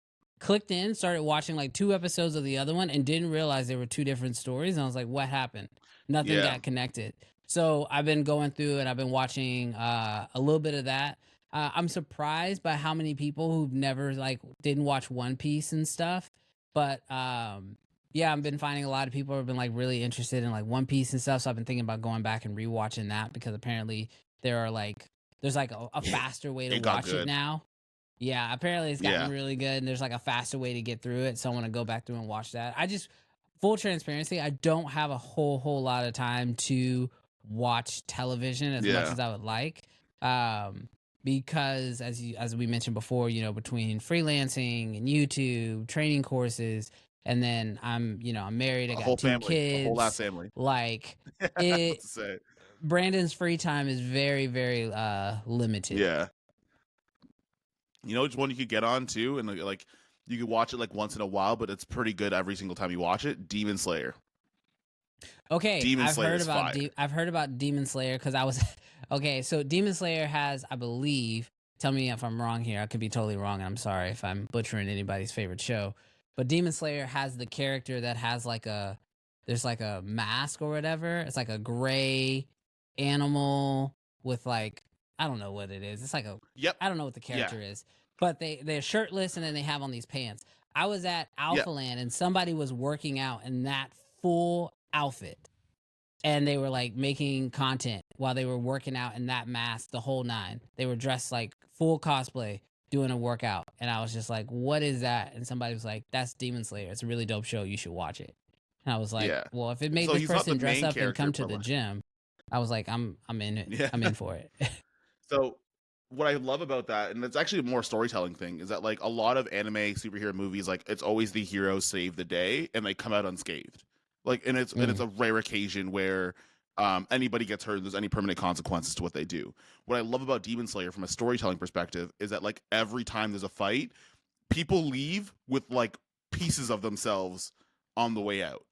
clicked in, started watching like 2 episodes of the other one, and didn't realize there were two different stories. And I was like, what happened? Nothing Yeah. got connected. So I've been going through and I've been watching a little bit of that. I'm surprised by how many people who've never like didn't watch One Piece and stuff. But yeah, I've been finding a lot of people have been like really interested in like One Piece and stuff. So I've been thinking about going back and rewatching that because apparently there's like a faster way to It got watch it good. now. Yeah, apparently it's gotten Yeah. really good and there's like a faster way to get through it. So I want to go back through and watch that. I just full transparency, I don't have a whole lot of time to watch television as much Yeah. as I would like. Because as we mentioned before, you know, between freelancing and YouTube, training courses, and then I'm married, I A got whole two family. A whole ass kids. family. Like To it say. Brandon's free time is very, very limited. Yeah. You know which one you could get on too, and like you could watch it like once in a while, but it's pretty good every single time you watch it. Demon Slayer. Okay, Demon Slayer is fire. I've heard about Demon Slayer because I was okay. So Demon Slayer has, I believe, tell me if I'm wrong here. I could be totally wrong, and I'm sorry if I'm butchering anybody's favorite show. But Demon Slayer has the character that has like there's like a mask or whatever. It's like a gray animal with like I don't know what it is. It's like Yep. I don't know what the Yeah. character is, but they're shirtless and then they have on these pants. I was at Alpha Land and somebody was working out in that full outfit, and they were like making content while they were working out in that mask, the whole nine. They were dressed like full cosplay doing a workout, and I was just like, "What is that?" And somebody was like, "That's Demon Slayer. It's a really dope show. You should watch it." And I was like, Yeah. "Well, if it made So this he's not person the dress main up and come character, to but the like, gym," I was like, "I'm in it. yeah. I'm in for it." So what I love about that, and it's actually a more storytelling thing, is that like a lot of anime superhero movies, like it's always the hero save the day and they come out unscathed. Like and it's a rare occasion where anybody gets hurt and there's any permanent consequences to what they do. What I love about Demon Slayer from a storytelling perspective is that like every time there's a fight, people leave with like pieces of themselves on the way out.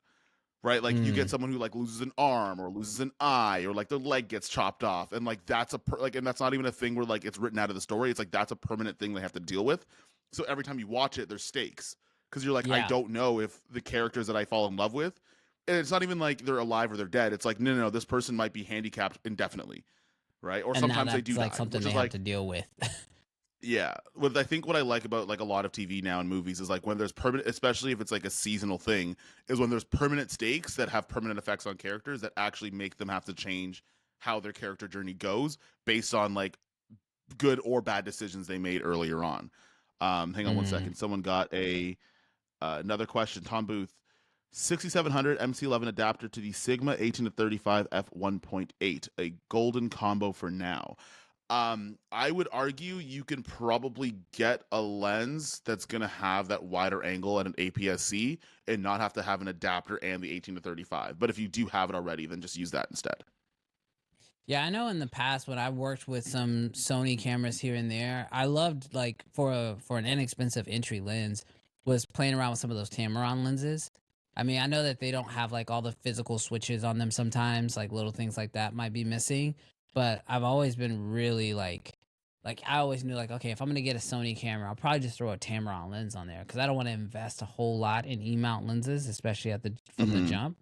Right, like you get someone who like loses an arm or loses an eye or like their leg gets chopped off, and like that's and that's not even a thing where like it's written out of the story. It's like that's a permanent thing they have to deal with. So every time you watch it, there's stakes because you're like, I Yeah, don't know if the characters that I fall in love with, and it's not even like they're alive or they're dead. It's like no, this person might be handicapped indefinitely, right? Or and now sometimes they that's do like die, something which they is have like to deal with. yeah, what I think what I like about like a lot of TV now and movies is like when there's permanent, especially if it's like a seasonal thing, is when there's permanent stakes that have permanent effects on characters that actually make them have to change how their character journey goes based on like good or bad decisions they made earlier on. Hang on one Mm. second. Someone got a another question. Tom Booth, 6700 MC11 adapter to the Sigma 18 to 35 f1.8, a golden combo for now. I would argue you can probably get a lens that's gonna have that wider angle at an APS-C and not have to have an adapter and the 18 to 35. But if you do have it already, then just use that instead. Yeah, I know in the past when I worked with some Sony cameras here and there, I loved like for an inexpensive entry lens, was playing around with some of those Tamron lenses. I mean, I know that they don't have like all the physical switches on them sometimes, like little things like that might be missing, but I've always been really like I always knew like, okay, if I'm gonna get a Sony camera, I'll probably just throw a Tamron lens on there because I don't want to invest a whole lot in E-mount lenses, especially at the from the Hmm. jump.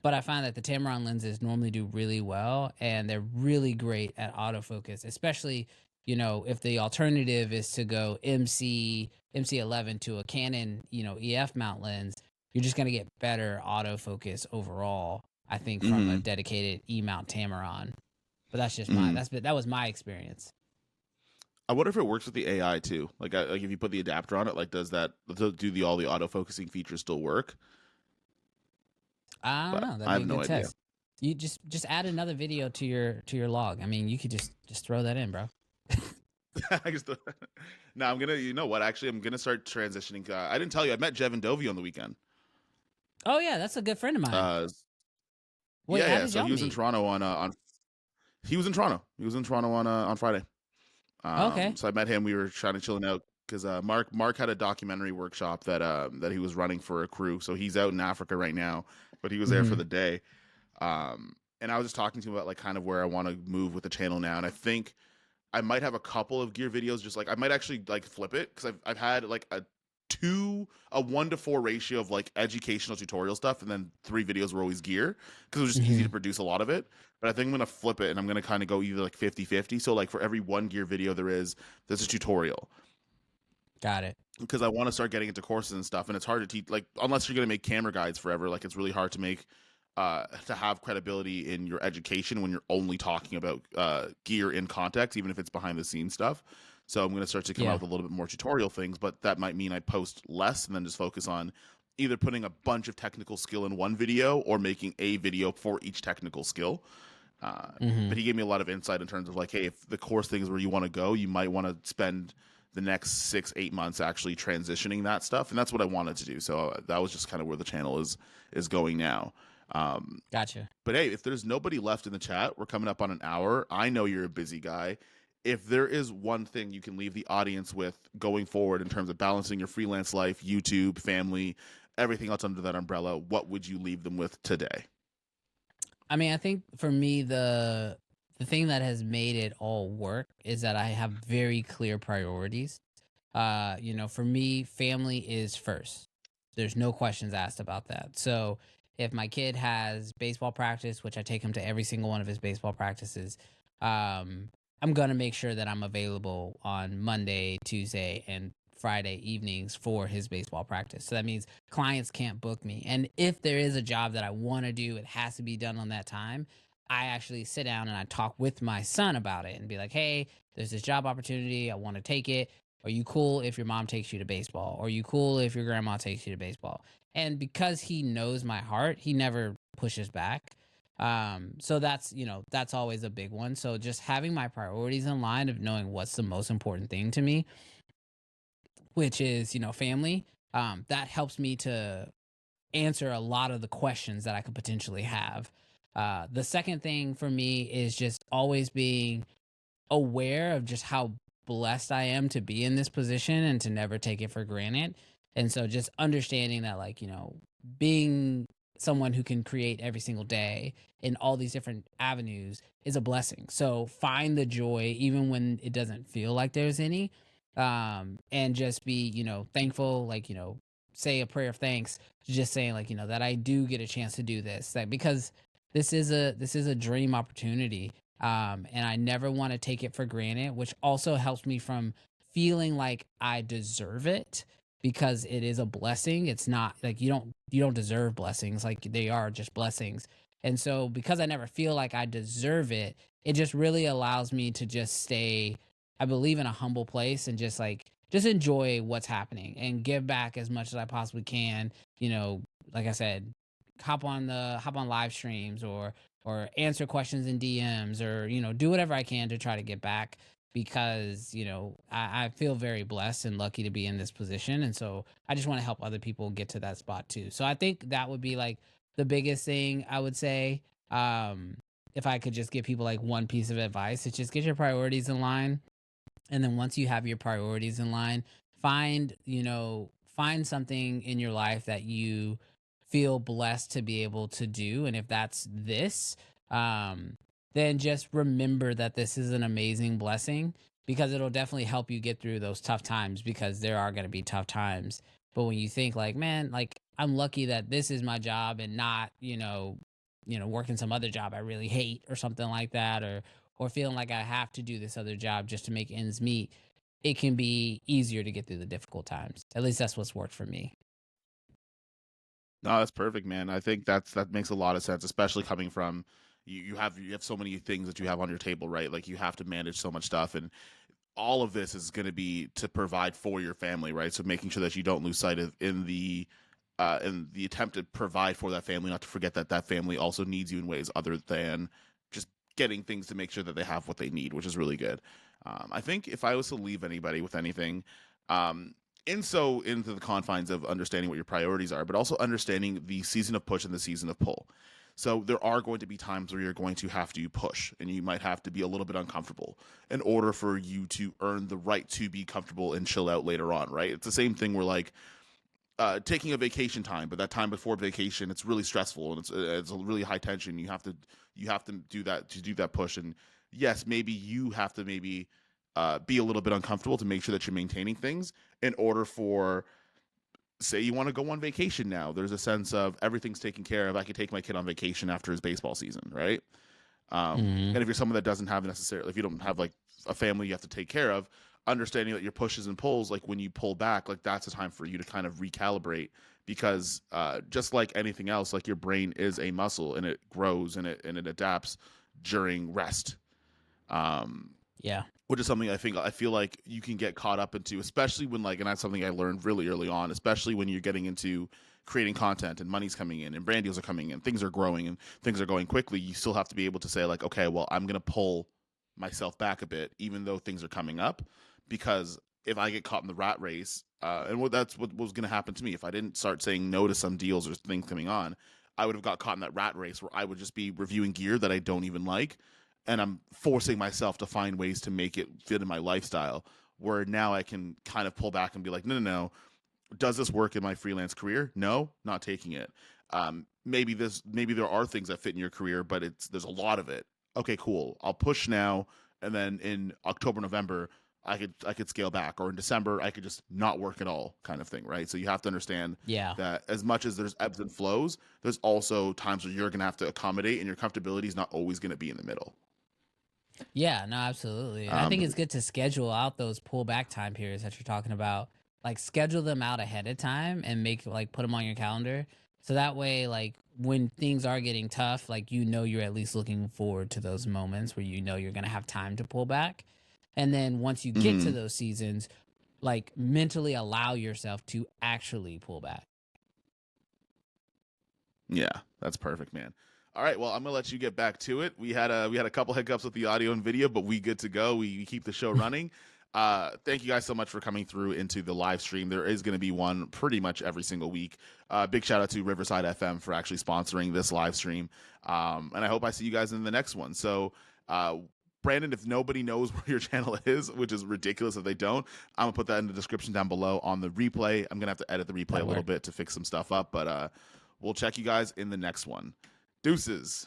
But I find that the Tamron lenses normally do really well, and they're really great at autofocus, especially if the alternative is to go MC11 to a Canon EF mount lens, you're just gonna get better autofocus overall. I think from a Hmm. dedicated E mount Tamron, but that's just Hmm. that was my experience. I wonder if it works with the AI too. Like if you put the adapter on it, like do the all the autofocusing features still work? I don't But know. That'd I be a have no good idea. test. You just add another video to your log. I mean, you could just throw that in, bro. I just no, I'm gonna. You know what? Actually, I'm gonna start transitioning. I didn't tell you. I met Jevin Dovey on the weekend. Oh yeah, that's a good friend of mine. Uh, Wait, yeah, how yeah. did So y'all he was in meet? Toronto on. He was in Toronto. He was in Toronto on Friday. Okay. So I met him. We were trying to chilling out because Mark had a documentary workshop that he was running for a crew. So he's out in Africa right now, but he was there for Mm-hmm. the day. And I was just talking to him about like kind of where I want to move with the channel now, and I think I might have a couple of gear videos. Just like I might actually like flip it because I've had like a 1 to 4 ratio of like educational tutorial stuff, and then 3 videos were always gear because it was just easy Mm-hmm. to produce a lot of it. But I think I'm gonna flip it, and I'm gonna kind of go either like 50-50. So like for every one gear video there's a tutorial Got it. because I want to start getting into courses and stuff, and it's hard to teach like unless you're gonna make camera guides forever. Like it's really hard to make to have credibility in your education when you're only talking about gear in context, even if it's behind the scenes stuff. So I'm gonna start to come out Yeah. with a little bit more tutorial things, but that might mean I post less and then just focus on either putting a bunch of technical skill in one video or making a video for each technical skill. Uh, Mm-hmm. but he gave me a lot of insight in terms of like, hey, if the course thing is where you want to go, you might want to spend the next 6-8 months actually transitioning that stuff, and that's what I wanted to do. So that was just kind of where the channel is going now. Um, Gotcha. but hey, if there's nobody left in the chat, we're coming up on an hour. I know you're a busy guy. If there is one thing you can leave the audience with going forward in terms of balancing your freelance life, YouTube, family, everything else under that umbrella, what would you leave them with today? I mean, I think for me the thing that has made it all work is that I have very clear priorities. For me, family is first. There's no questions asked about that. So if my kid has baseball practice, which I take him to every single one of his baseball practices, um, I'm gonna make sure that I'm available on Monday, Tuesday, and Friday evenings for his baseball practice. So that means clients can't book me. And if there is a job that I want to do, it has to be done on that time. I actually sit down and I talk with my son about it and be like, hey, there's this job opportunity. I want to take it. Are you cool if your mom takes you to baseball? Are you cool if your grandma takes you to baseball? And because he knows my heart, he never pushes back. So that's always a big one. So just having my priorities in line of knowing what's the most important thing to me, which is, family, that helps me to answer a lot of the questions that I could potentially have. The second thing for me is just always being aware of just how blessed I am to be in this position and to never take it for granted. And so just understanding that, like, being someone who can create every single day in all these different avenues is a blessing. So find the joy even when it doesn't feel like there's any. And just be, thankful, like, say a prayer of thanks, just saying like, that I do get a chance to do this. Like because this is a dream opportunity, and I never want to take it for granted, which also helps me from feeling like I deserve it because it is a blessing. It's not like you don't deserve blessings, like they are just blessings. And so because I never feel like I deserve it, it just really allows me to just stay, I believe, in a humble place and just enjoy what's happening and give back as much as I possibly can. You know, like I said, hop on live streams or answer questions in DMs or do whatever I can to try to get back because I feel very blessed and lucky to be in this position, and so I just want to help other people get to that spot too. So I think that would be like the biggest thing I would say. If I could just give people like one piece of advice, it's just get your priorities in line, and then once you have your priorities in line, find find something in your life that you feel blessed to be able to do. And if that's this, um, then just remember that this is an amazing blessing, because it'll definitely help you get through those tough times, because there are going to be tough times. But when you think like, man, like I'm lucky that this is my job and not, working some other job I really hate or something like that, or feeling like I have to do this other job just to make ends meet, it can be easier to get through the difficult times. At least that's what's worked for me. No, that's perfect, man. I think that makes a lot of sense, especially coming from you have so many things that you have on your table, right? Like you have to manage so much stuff, and all of this is going to be to provide for your family, right? So making sure that you don't lose sight of in the attempt to provide for that family, not to forget that that family also needs you in ways other than just getting things to make sure that they have what they need, which is really good. I think if I was to leave anybody with anything, um, into the confines of understanding what your priorities are, but also understanding the season of push and the season of pull. So there are going to be times where you're going to have to push, and you might have to be a little bit uncomfortable in order for you to earn the right to be comfortable and chill out later on, right? It's the same thing where like taking a vacation time, but that time before vacation, it's really stressful and it's a really high tension. You have to do that push, and yes, maybe you have to be a little bit uncomfortable to make sure that you're maintaining things in order for, say you want to go on vacation now. There's a sense of everything's taken care of. I could take my kid on vacation after his baseball season, right? Hmm. And if you're someone that doesn't have necessarily, if you don't have like a family you have to take care of, understanding that your pushes and pulls, like when you pull back, like that's a time for you to kind of recalibrate, because just like anything else, like your brain is a muscle and it grows and it adapts during rest. Um, Yeah. which is something I feel like you can get caught up into, especially when like, and that's something I learned really early on, especially when you're getting into creating content and money's coming in and brand deals are coming in, things are growing and things are going quickly. You still have to be able to say like, okay, well, I'm going to pull myself back a bit, even though things are coming up, because if I get caught in the rat race, that's what was going to happen to me if I didn't start saying no to some deals or things coming on. I would have got caught in that rat race where I would just be reviewing gear that I don't even like, and I'm forcing myself to find ways to make it fit in my lifestyle. Where now I can kind of pull back and be like, no, no, no. Does this work in my freelance career? No, not taking it. Maybe there are things that fit in your career, but there's a lot of it. Okay, cool. I'll push now, and then in October, November, I could scale back, or in December I could just not work at all, kind of thing, right? So you have to understand Yeah. that as much as there's ebbs and flows, there's also times where you're gonna have to accommodate, and your comfortability is not always gonna be in the middle. Yeah, no, absolutely. And I Um, think it's good to schedule out those pullback time periods that you're talking about. Like schedule them out ahead of time and put them on your calendar. So that way, like when things are getting tough, like you're at least looking forward to those moments where you're gonna have time to pull back. And then once you get to mhm. those seasons, like mentally allow yourself to actually pull back. Yeah, that's perfect, man. All right, well, I'm gonna let you get back to it. We had a couple hiccups with the audio and video, but we good to go. We keep the show running. Thank you guys so much for coming through into the live stream. There is going to be one pretty much every single week. Big shout out to Riverside FM for actually sponsoring this live stream, and I hope I see you guys in the next one. So. Brandon, if nobody knows where your channel is, which is ridiculous if they don't, I'm gonna put that in the description down below on the replay. I'm gonna have to edit the replay a That'll little work. bit to fix some stuff up, but we'll check you guys in the next one. Deuces.